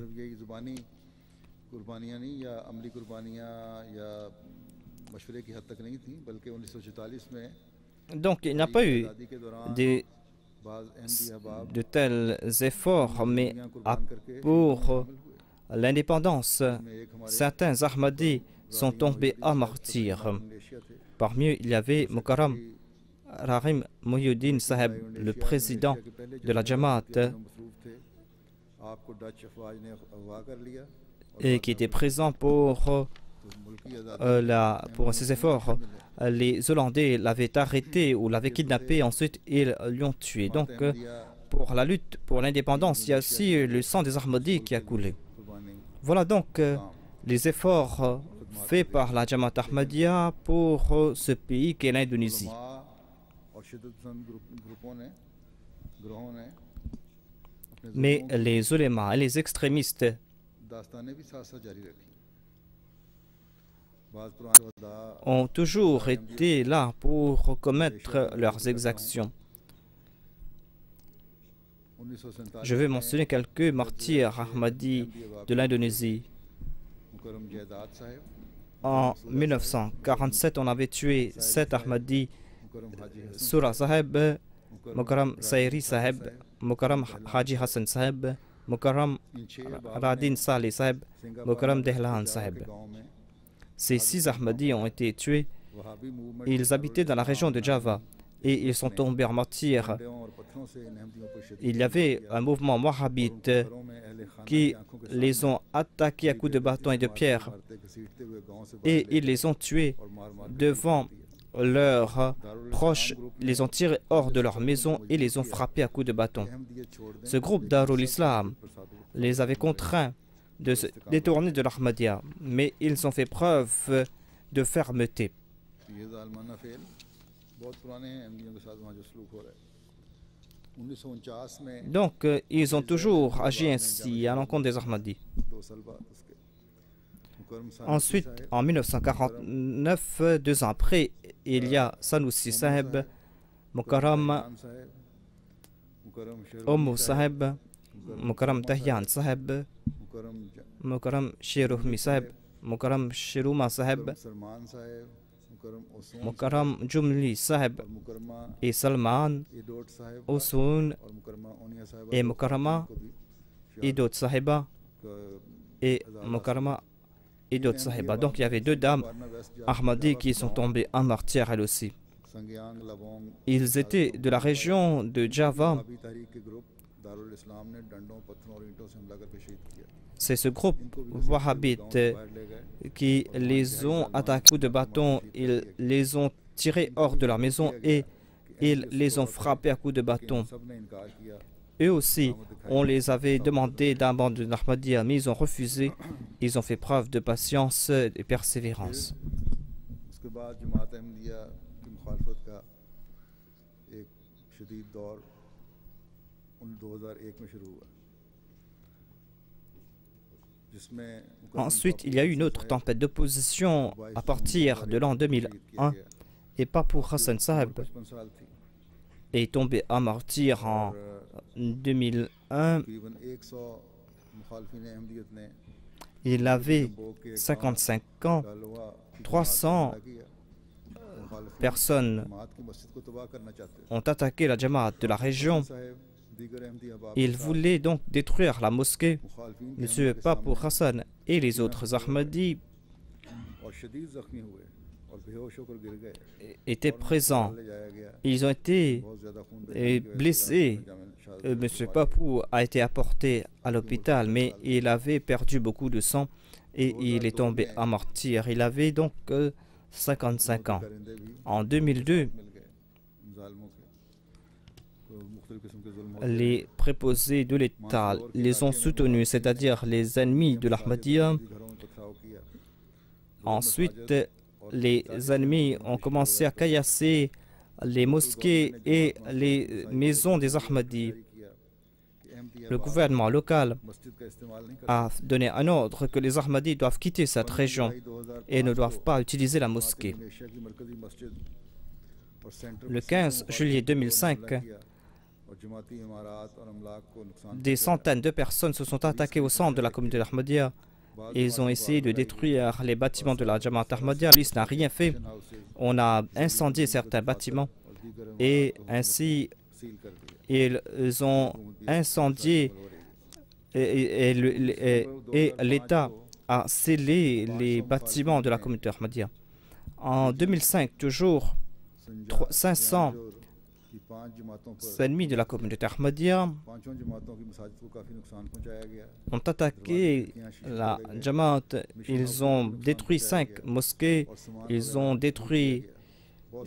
B: Donc il n'y a pas eu de tels efforts, mais pour l'indépendance, certains Ahmadis sont tombés à martyrs. Parmi eux, il y avait Mukarram Rahim Muhyiddin Saheb, le président de la Jamaat, et qui était présent pour ses efforts. Les Hollandais l'avaient arrêté ou l'avaient kidnappé, ensuite ils l'ont tué. Donc pour la lutte pour l'indépendance, il y a aussi le sang des Ahmadis qui a coulé. Voilà donc les efforts faits par la Jamaat Ahmadiyya pour ce pays qu'est l'Indonésie. Mais les ulémas et les extrémistes ont toujours été là pour commettre leurs exactions. Je vais mentionner quelques martyrs Ahmadis de l'Indonésie. En 1947, on avait tué 7 Ahmadis: Surah Saheb, Mukarram Sairi Saheb, Mukarram Haji Hassan Saheb, Mukarram Radin Saleh Saheb, Mukarram Dehlan Saheb. Ces 6 Ahmadis ont été tués. Ils habitaient dans la région de Java et ils sont tombés en martyrs. Il y avait un mouvement wahhabite qui les ont attaqués à coups de bâton et de pierre, et ils les ont tués devant leurs proches, les ont tirés hors de leur maison et les ont frappés à coups de bâton. Ce groupe Darul Islam les avait contraints de se détourner de l'Ahmadiyya, mais ils ont fait preuve de fermeté. Donc, ils ont toujours agi ainsi à l'encontre des Ahmadis. Ensuite, en 1949, 2 ans après, il y a Sanusi Saheb, Mukarram Ommu Sahib, Mukarram Tahyan Sahib, Mukarram Shiruhmi Sahib, Mukarram Shiruma Sahib, Mukarram Jumli Sahib et Salman, Osun et Mukarrama et d'autres Sahiba et Mukarrama et d'autres Sahiba. Donc il y avait deux dames Ahmadi qui sont tombées en martyr elles aussi. Ils étaient de la région de Java. C'est ce groupe wahhabite qui les ont attaqués coup de bâton, ils les ont tirés hors de leur maison et ils les ont frappés à coups de bâton. Eux aussi, on les avait demandé d'abandonner l'Ahmadiyya, mais ils ont refusé. Ils ont fait preuve de patience et de persévérance. Ensuite, il y a eu une autre tempête d'opposition à partir de l'an 2001 et Papou Hassan Sahib est tombé à martyr en 2001. Il avait 55 ans. 300 personnes ont attaqué la Jamaat de la région. Ils voulaient donc détruire la mosquée. M. Papou Hassan et les autres Ahmadis étaient présents. Ils ont été blessés. M. Papou a été apporté à l'hôpital, mais il avait perdu beaucoup de sang et il est tombé à martyr. Il avait donc 55 ans. En 2002, les préposés de l'État les ont soutenus, c'est-à-dire les ennemis de l'Ahmadiyya. Ensuite, les ennemis ont commencé à caillasser les mosquées et les maisons des Ahmadis. Le gouvernement local a donné un ordre que les Ahmadis doivent quitter cette région et ne doivent pas utiliser la mosquée. Le 15 juillet 2005, des centaines de personnes se sont attaquées au centre de la communauté Ahmadiyya. Ils ont essayé de détruire les bâtiments de la Jamaat Ahmadiyya. La police n'a rien fait. On a incendié certains bâtiments et ainsi ils ont incendié et l'État a scellé les bâtiments de la communauté Ahmadiyya. En 2005, toujours 500 ennemis de la communauté Ahmadiyya ont attaqué la Jamaat. Ils ont détruit 5 mosquées. Ils ont détruit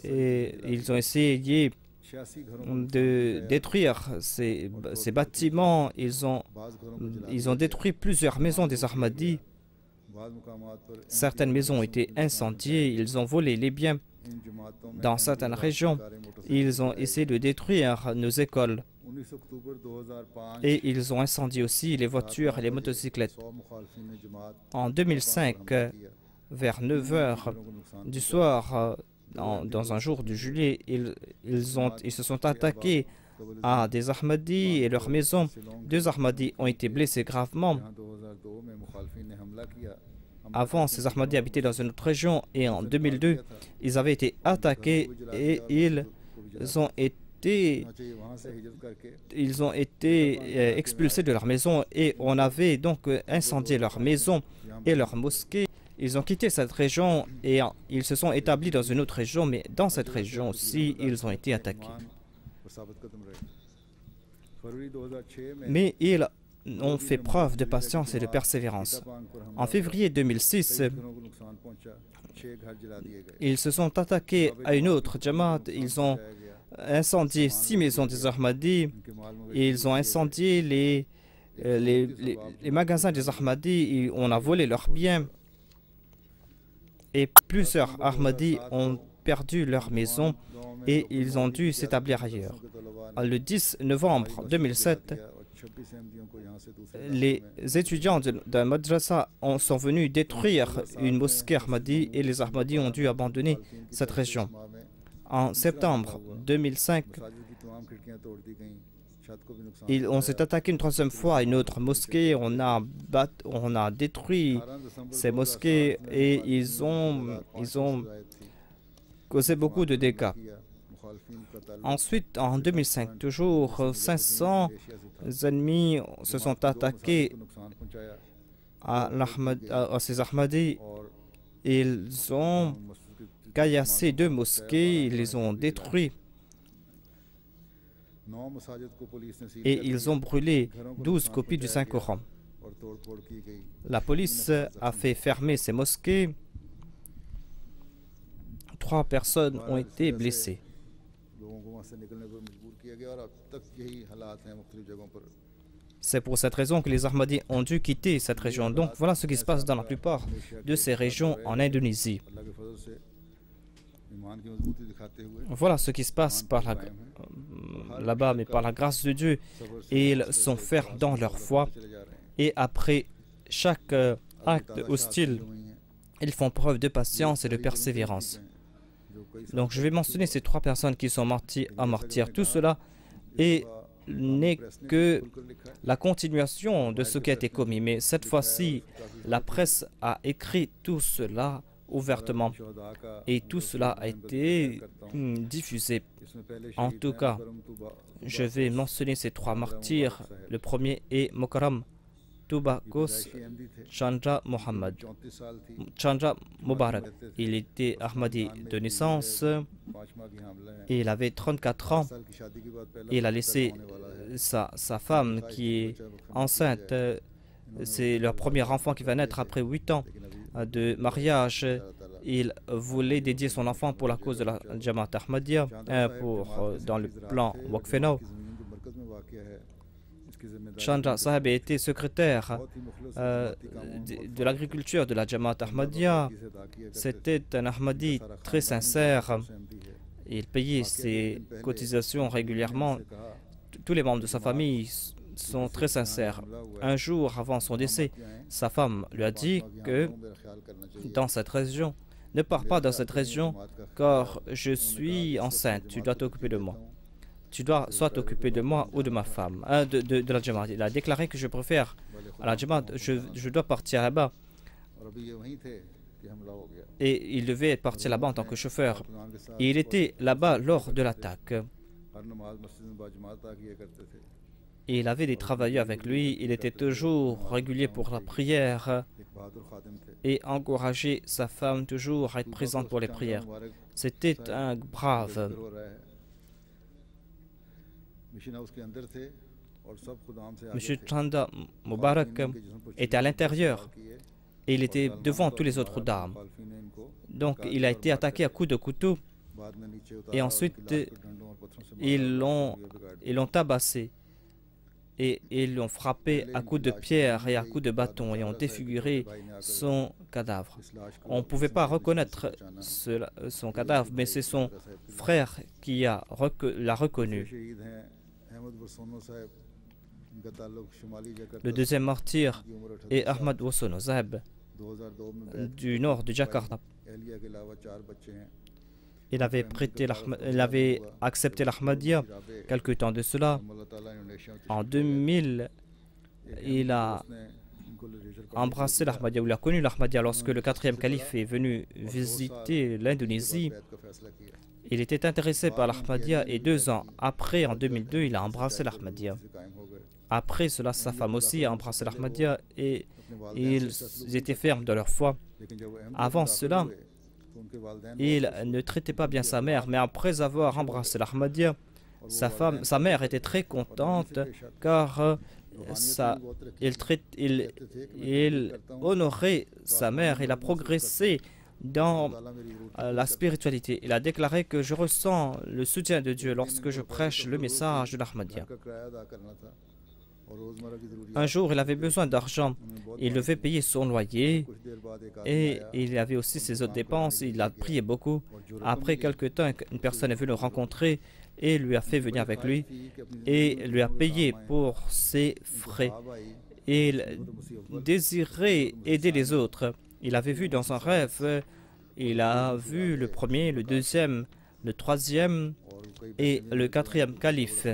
B: et ils ont essayé de détruire ces bâtiments. Ils ont détruit plusieurs maisons des Ahmadis. Certaines maisons ont été incendiées. Ils ont volé les biens. Dans certaines régions, ils ont essayé de détruire nos écoles. Et ils ont incendié aussi les voitures et les motocyclettes. En 2005, vers 9 h du soir, dans un jour de juillet, ils se sont attaqués à des Ahmadis et leurs maisons. 2 Ahmadis ont été blessés gravement. Avant, ces Ahmadis habitaient dans une autre région et en 2002, ils avaient été attaqués et ils ont été expulsés de leur maison et on avait donc incendié leur maison et leur mosquée. Ils ont quitté cette région et ils se sont établis dans une autre région, mais dans cette région aussi, ils ont été attaqués. Mais ils ont fait preuve de patience et de persévérance. En février 2006, ils se sont attaqués à une autre Jamaat. Ils ont incendié 6 maisons des Ahmadis. Ils ont incendié les magasins des Ahmadis. On a volé leurs biens. Et plusieurs Ahmadis ont perdu leur maison et ils ont dû s'établir ailleurs. Le 10 novembre 2007, les étudiants d'un madrasa sont venus détruire une mosquée Ahmadi et les Ahmadis ont dû abandonner cette région. En septembre 2005, on s'est attaqué une troisième fois à une autre mosquée. On a détruit ces mosquées et ils ont causé beaucoup de dégâts. Ensuite, en 2005, toujours 500 ennemis se sont attaqués à ces Ahmadis. Ils ont caillassé 2 mosquées, ils les ont détruits et ils ont brûlé 12 copies du Saint-Coran. La police a fait fermer ces mosquées. 3 personnes ont été blessées. C'est pour cette raison que les Ahmadis ont dû quitter cette région. Donc voilà ce qui se passe dans la plupart de ces régions en Indonésie. Voilà ce qui se passe là-bas, mais par la grâce de Dieu, ils sont fermes dans leur foi. Et après chaque acte hostile, ils font preuve de patience et de persévérance. Donc je vais mentionner ces 3 personnes qui sont à martyr. Tout cela n'est que la continuation de ce qui a été commis. Mais cette fois-ci, la presse a écrit tout cela ouvertement et tout cela a été diffusé. En tout cas, je vais mentionner ces 3 martyrs. Le premier est Mokaram Tuba Kos Chandra Mubarak. Il était Ahmadi de naissance et il avait 34 ans. Il a laissé sa femme qui est enceinte. C'est leur premier enfant qui va naître après 8 ans de mariage. Il voulait dédier son enfant pour la cause de la Jamaat Ahmadiyya, dans le plan Waqf-e-Nau. Chandra Sahib a été secrétaire de l'agriculture de la Jamaat Ahmadiyya. C'était un Ahmadi très sincère. Il payait ses cotisations régulièrement. Tous les membres de sa famille sont très sincères. Un jour avant son décès, sa femme lui a dit que dans cette région, ne pars pas dans cette région car je suis enceinte, tu dois t'occuper de moi. Tu dois soit t'occuper de moi ou de ma femme, de la Jamaat. Il a déclaré que je préfère à la Jamaat, je dois partir là-bas. Et il devait partir là-bas en tant que chauffeur. Et il était là-bas lors de l'attaque. Et il avait des travailleurs avec lui. Il était toujours régulier pour la prière et encourageait sa femme toujours à être présente pour les prières. C'était un brave. M. Chandra Mubarak était à l'intérieur et il était devant tous les autres dames. Donc il a été attaqué à coups de couteau et ensuite ils l'ont tabassé et ils l'ont frappé à coups de pierre et à coups de bâton et ont défiguré son cadavre. On ne pouvait pas reconnaître son cadavre, mais c'est son frère qui l'a reconnu. Le deuxième martyr est Ahmad Wasono Sahib du nord de Jakarta. Il avait accepté l'Ahmadiyya quelque temps de cela. En 2000, il a embrassé l'Ahmadiyya, ou il a connu l'Ahmadiyya lorsque le 4e calife est venu visiter l'Indonésie. Il était intéressé par l'Ahmadiyya et 2 ans après, en 2002, il a embrassé l'Ahmadiyya. Après cela, sa femme aussi a embrassé l'Ahmadiyya et ils étaient fermes dans leur foi. Avant cela, il ne traitait pas bien sa mère, mais après avoir embrassé l'Ahmadiyya, sa mère était très contente car il honorait sa mère, il a progressé dans la spiritualité. Il a déclaré que je ressens le soutien de Dieu lorsque je prêche le message de l'Ahmadiyya. Un jour, il avait besoin d'argent. Il devait payer son loyer et il avait aussi ses autres dépenses. Il a prié beaucoup. Après quelque temps, une personne est venue le rencontrer et lui a fait venir avec lui et lui a payé pour ses frais. Il désirait aider les autres. Il avait vu dans un rêve, il a vu le premier, le deuxième le troisième et le quatrième calife.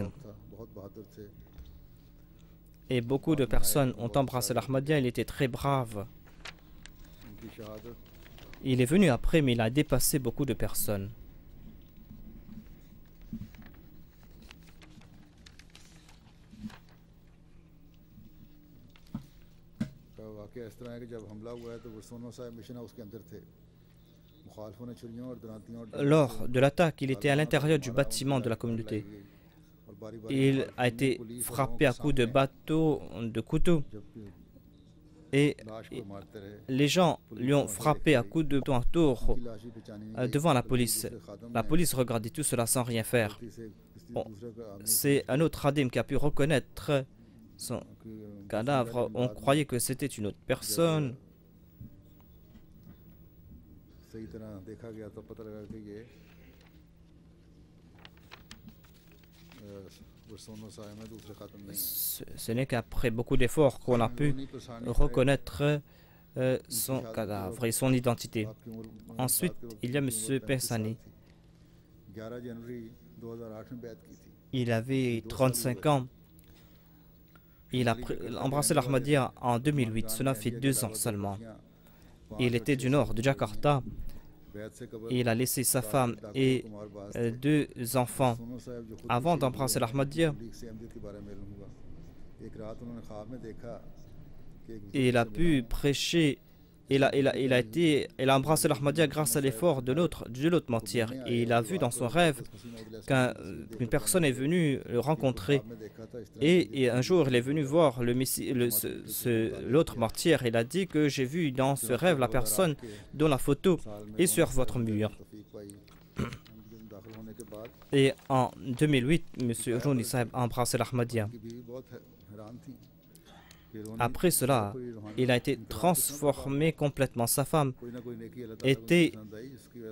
B: Et beaucoup de personnes ont embrassé l'Ahmadiyya. Il était très brave. Il est venu après, mais il a dépassé beaucoup de personnes. Lors de l'attaque, il était à l'intérieur du bâtiment de la communauté. Il a été frappé à coups de bateau, de couteau. Et les gens lui ont frappé à coups de tour devant la police. La police regardait tout cela sans rien faire. Bon, c'est un autre Khadim qui a pu reconnaître son cadavre. On croyait que c'était une autre personne. Ce n'est qu'après beaucoup d'efforts qu'on a pu reconnaître son cadavre et son identité. Ensuite, il y a M. Pensani. Il avait 35 ans. Il a embrassé l'Ahmadiyya en 2008. Cela fait 2 ans seulement. Il était du nord de Jakarta. Il a laissé sa femme et 2 enfants avant d'embrasser l'Ahmadiyya. Il a pu prêcher. Il a embrassé l'Ahmadiyya grâce à l'effort de l'autre martyr. Et il a vu dans son rêve qu'une personne est venue le rencontrer. Et un jour, il est venu voir l'autre martyr. Il a dit que j'ai vu dans ce rêve la personne dont la photo est sur votre mur. Et en 2008, M. Rouni Sahib a embrassé l'Ahmadiyya. Après cela, il a été transformé complètement. Sa femme était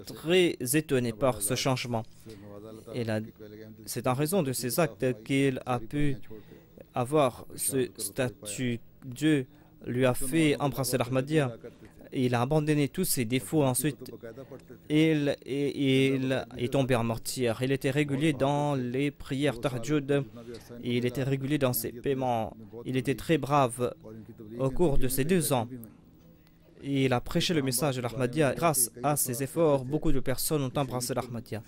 B: très étonnée par ce changement. C'est en raison de ces actes qu'il a pu avoir ce statut. Dieu lui a fait embrasser l'Ahmadiyya. Il a abandonné tous ses défauts. Ensuite, il est tombé en martyr. Il était régulier dans les prières tahajjud. Il était régulier dans ses paiements. Il était très brave au cours de ces 2 ans. Il a prêché le message de l'Ahmadiyya. Grâce à ses efforts, beaucoup de personnes ont embrassé l'Ahmadiyya.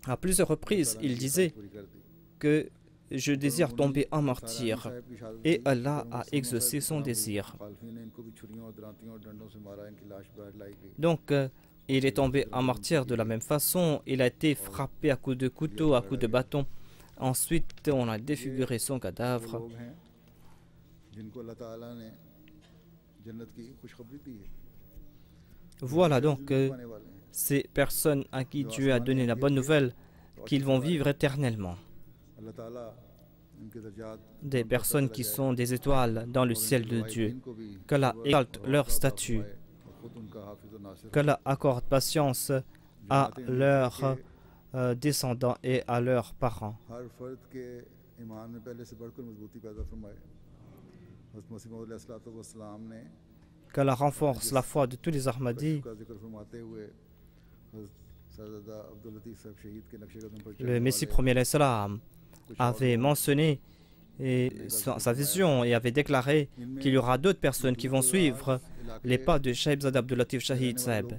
B: À plusieurs reprises, il disait que je désire tomber en martyr. Et Allah a exaucé son désir. Donc, il est tombé en martyr de la même façon. Il a été frappé à coups de couteau, à coups de bâton. Ensuite, on a défiguré son cadavre. Voilà donc ces personnes à qui Dieu a donné la bonne nouvelle qu'ils vont vivre éternellement. Des personnes qui sont des étoiles dans le ciel de Dieu. Qu'Allah exalte leur statut. Qu'Allah accorde patience à leurs descendants et à leurs parents. Qu'Allah renforce la foi de tous les Ahmadis. Le Messie premier l'Islam avait mentionné sa vision et avait déclaré qu'il y aura d'autres personnes qui vont suivre les pas de Shaib Zada Abdul Latif Shahid Sahib.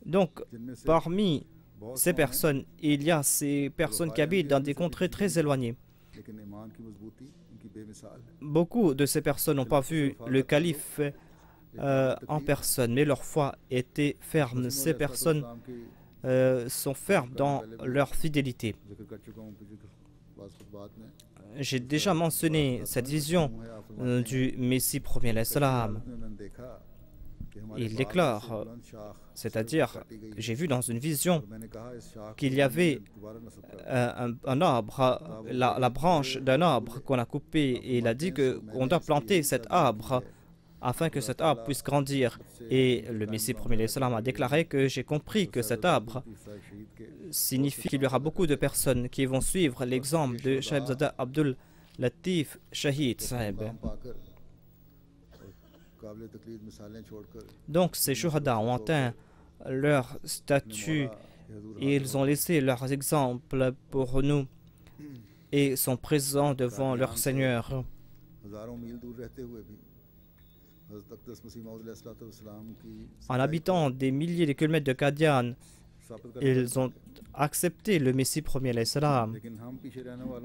B: Donc, parmi ces personnes, il y a ces personnes qui habitent dans des contrées très éloignées. Beaucoup de ces personnes n'ont pas vu le calife en personne, mais leur foi était ferme. Ces personnes sont fermes dans leur fidélité. J'ai déjà mentionné cette vision du Messie premier l'Islam. Il déclare, c'est-à-dire, j'ai vu dans une vision qu'il y avait un arbre, la branche d'un arbre qu'on a coupé, et il a dit qu'on doit planter cet arbre afin que cet arbre puisse grandir. Et le Messie premier l'Islam a déclaré que j'ai compris que cet arbre signifie qu'il y aura beaucoup de personnes qui vont suivre l'exemple de Shaib Zada Abdul Latif Shahid Sahib. Donc ces shuhada ont atteint leur statut Ils ont laissé leurs exemples pour nous et sont présents devant leur Seigneur. En habitant des milliers de kilomètres de Qadian, ils ont accepté le Messie premier l'Islam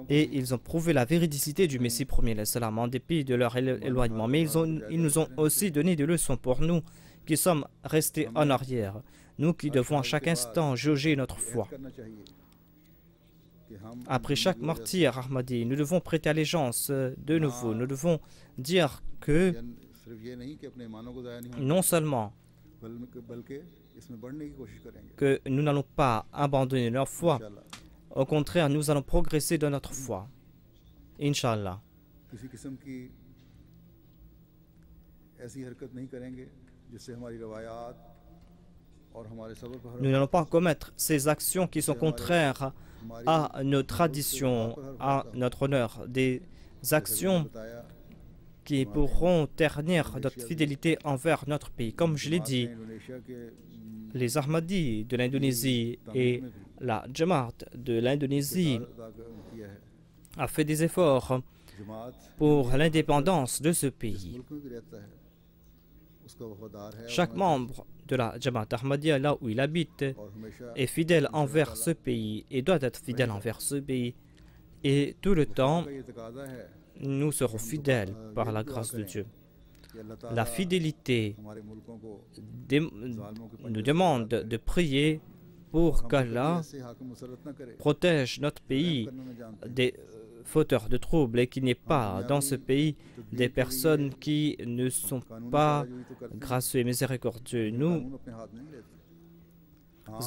B: et ils ont prouvé la véridicité du Messie premier l'Islam en dépit de leur éloignement. Mais ils nous ont aussi donné des leçons pour nous qui sommes restés en arrière, nous qui devons à chaque instant jauger notre foi. Après chaque martyr Ahmadi, nous devons prêter allégeance de nouveau. Nous devons dire que non seulement que nous n'allons pas abandonner notre foi, au contraire, nous allons progresser dans notre foi. Inch'Allah. Nous n'allons pas commettre ces actions qui sont contraires à nos traditions, à notre honneur, des actions qui pourront ternir notre fidélité envers notre pays. Comme je l'ai dit, les Ahmadis de l'Indonésie et la Jamaat de l'Indonésie a fait des efforts pour l'indépendance de ce pays. Chaque membre de la Jamaat Ahmadiyya, là où il habite, est fidèle envers ce pays et doit être fidèle envers ce pays. Et tout le temps, nous serons fidèles par la grâce de Dieu. La fidélité nous demande de prier pour qu'Allah protège notre pays des fauteurs de troubles et qu'il n'y ait pas dans ce pays des personnes qui ne sont pas gracieux et miséricordieux. Nous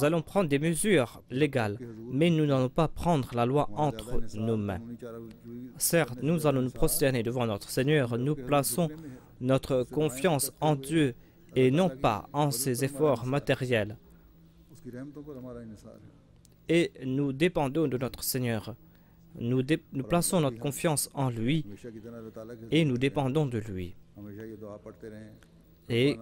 B: allons prendre des mesures légales, mais nous n'allons pas prendre la loi entre nos mains. Certes, nous allons nous prosterner devant notre Seigneur, nous plaçons notre confiance en Dieu et non pas en ses efforts matériels. Et nous dépendons de notre Seigneur. Nous plaçons notre confiance en lui et nous dépendons de lui. Et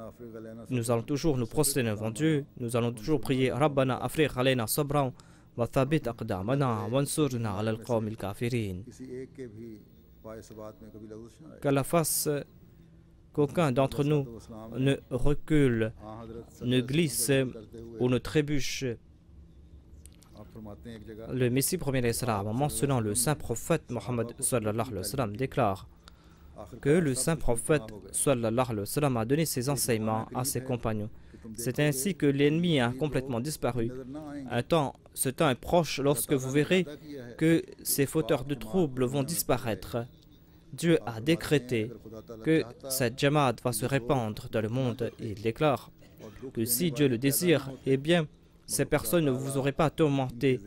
B: nous allons toujours nous prosterner devant Dieu. Nous allons toujours prier Rabbana afriq alayna sabran wa thabit aqdamana wansurna ala al-qawmi al-kafirin. Qu'Allah fasse qu'aucun d'entre nous ne recule, ne glisse ou ne trébuche. Le Messie premier d'Islam, en mentionnant le saint prophète Mohammed sallallahu alayhi wa sallam, déclare que le saint prophète sallallahu alayhi wa sallam a donné ses enseignements à ses compagnons. C'est ainsi que l'ennemi a complètement disparu. Ce temps est proche lorsque vous verrez que ces fauteurs de troubles vont disparaître. Dieu a décrété que cette Jamaat va se répandre dans le monde et il déclare que si Dieu le désire, eh bien, ces personnes ne vous auraient pas tourmenté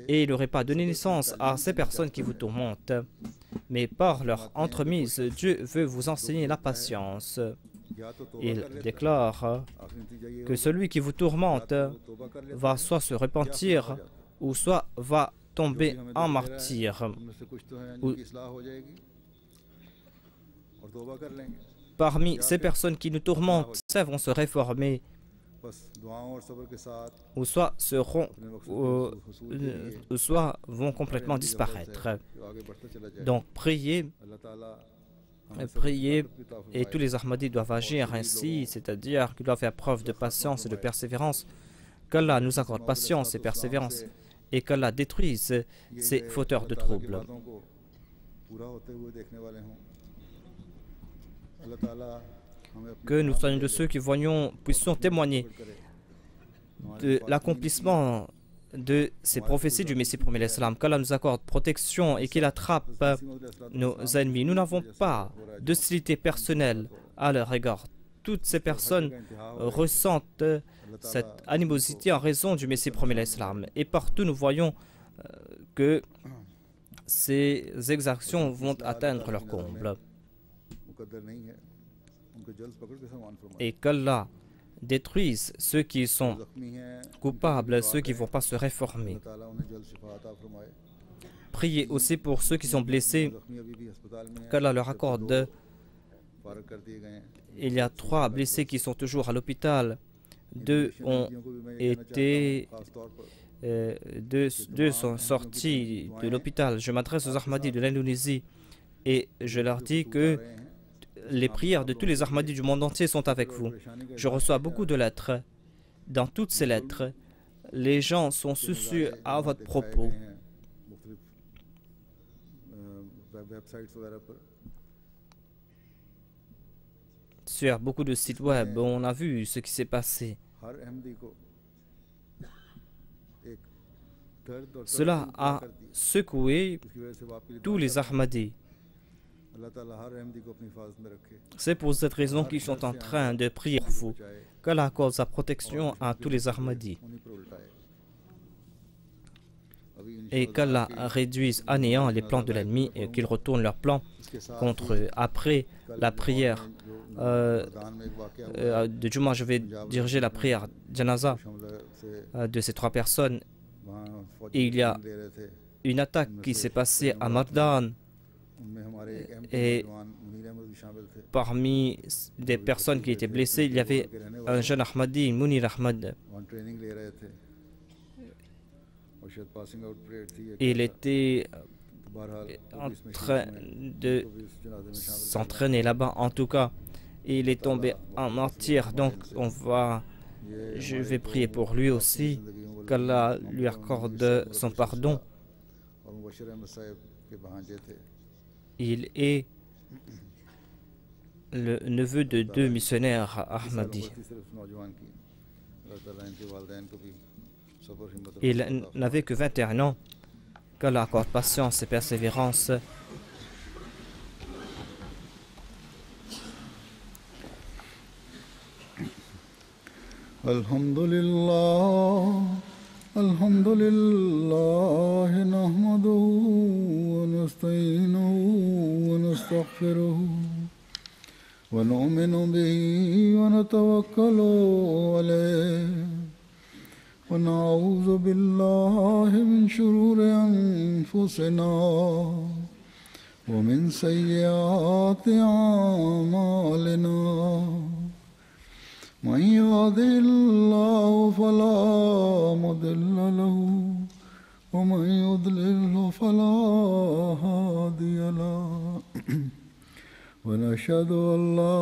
B: et il n'aurait pas donné naissance à ces personnes qui vous tourmentent. Mais par leur entremise, Dieu veut vous enseigner la patience. Il déclare que celui qui vous tourmente va soit se repentir ou soit va tomber en martyr. Parmi ces personnes qui nous tourmentent, ces vont se réformer ou soit vont complètement disparaître. Donc priez et tous les Ahmadis doivent agir ainsi, c'est-à-dire qu'ils doivent faire preuve de patience et de persévérance. Qu'Allah nous accorde patience et persévérance et qu'Allah détruise ces fauteurs de troubles. Que nous soyons de ceux qui puissions témoigner de l'accomplissement de ces prophéties du Messie premier l'Islam. Qu'Allah nous accorde protection et qu'il attrape nos ennemis. Nous n'avons pas d'hostilité personnelle à leur égard. Toutes ces personnes ressentent cette animosité en raison du Messie premier l'Islam. Et partout nous voyons que ces exactions vont atteindre leur comble. Et qu'Allah détruise ceux qui sont coupables, ceux qui ne vont pas se réformer. Priez aussi pour ceux qui sont blessés, qu'Allah leur accorde. Il y a 3 blessés qui sont toujours à l'hôpital, Deux ont été deux sont sortis de l'hôpital. Je m'adresse aux Ahmadis de l'Indonésie et je leur dis que les prières de tous les Ahmadis du monde entier sont avec vous. Je reçois beaucoup de lettres. Dans toutes ces lettres, les gens sont soucieux à votre propos. Sur beaucoup de sites web, on a vu ce qui s'est passé. Cela a secoué tous les Ahmadis. C'est pour cette raison qu'ils sont en train de prier pour vous. Qu'Allah accorde sa protection à tous les Ahmadis. Et qu'Allah réduise à néant les plans de l'ennemi et qu'ils retournent leurs plans contre eux. Après la prière de Juma, je vais diriger la prière Janaza de ces trois personnes. Et il y a une attaque qui s'est passée à Mardan. Et parmi des personnes qui étaient blessées, il y avait un jeune Ahmadi, Munir Ahmad. Il était en train de s'entraîner là-bas, en tout cas. Il est tombé en martyr, donc je vais prier pour lui aussi, qu'Allah lui accorde son pardon. Il est le neveu de deux missionnaires Ahmadis. Il n'avait que 21 ans. Qu'Allah accorde patience et persévérance.
A: Alhamdulillah, alhamdulillah, nahmaduhu wa nasta'inuhu wa nastaghfiruhu wa nu'minu bihi wa natawakkalu alayhi wa na'udhu billahi min shururi anfusina wa min sayyiati a'malina. من يهده الله فلا مضل له ومن يضلل فلا هادي له ونشهد أن لا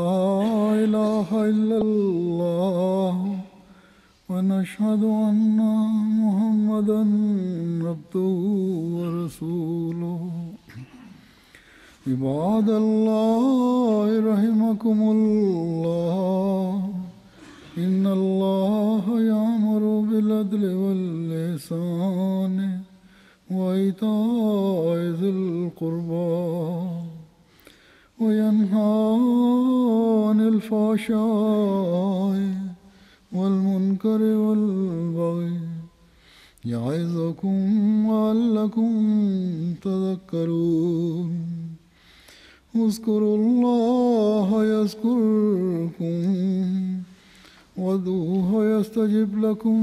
A: إله إلا الله ونشهد أن محمدا عبده ورسوله عباد الله رحمكم الله إن الله يأمر بالعدل والإحسان وإيتاء ذي القربى وينهى عن الفحشاء والمنكر والبغي يعظكم لعلكم تذكرون اذكروا الله يذكركم وادعوه يستجب لكم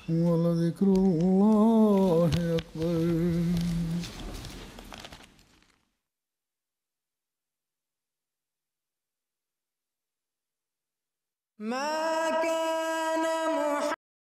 A: ولذكر الله أكبر.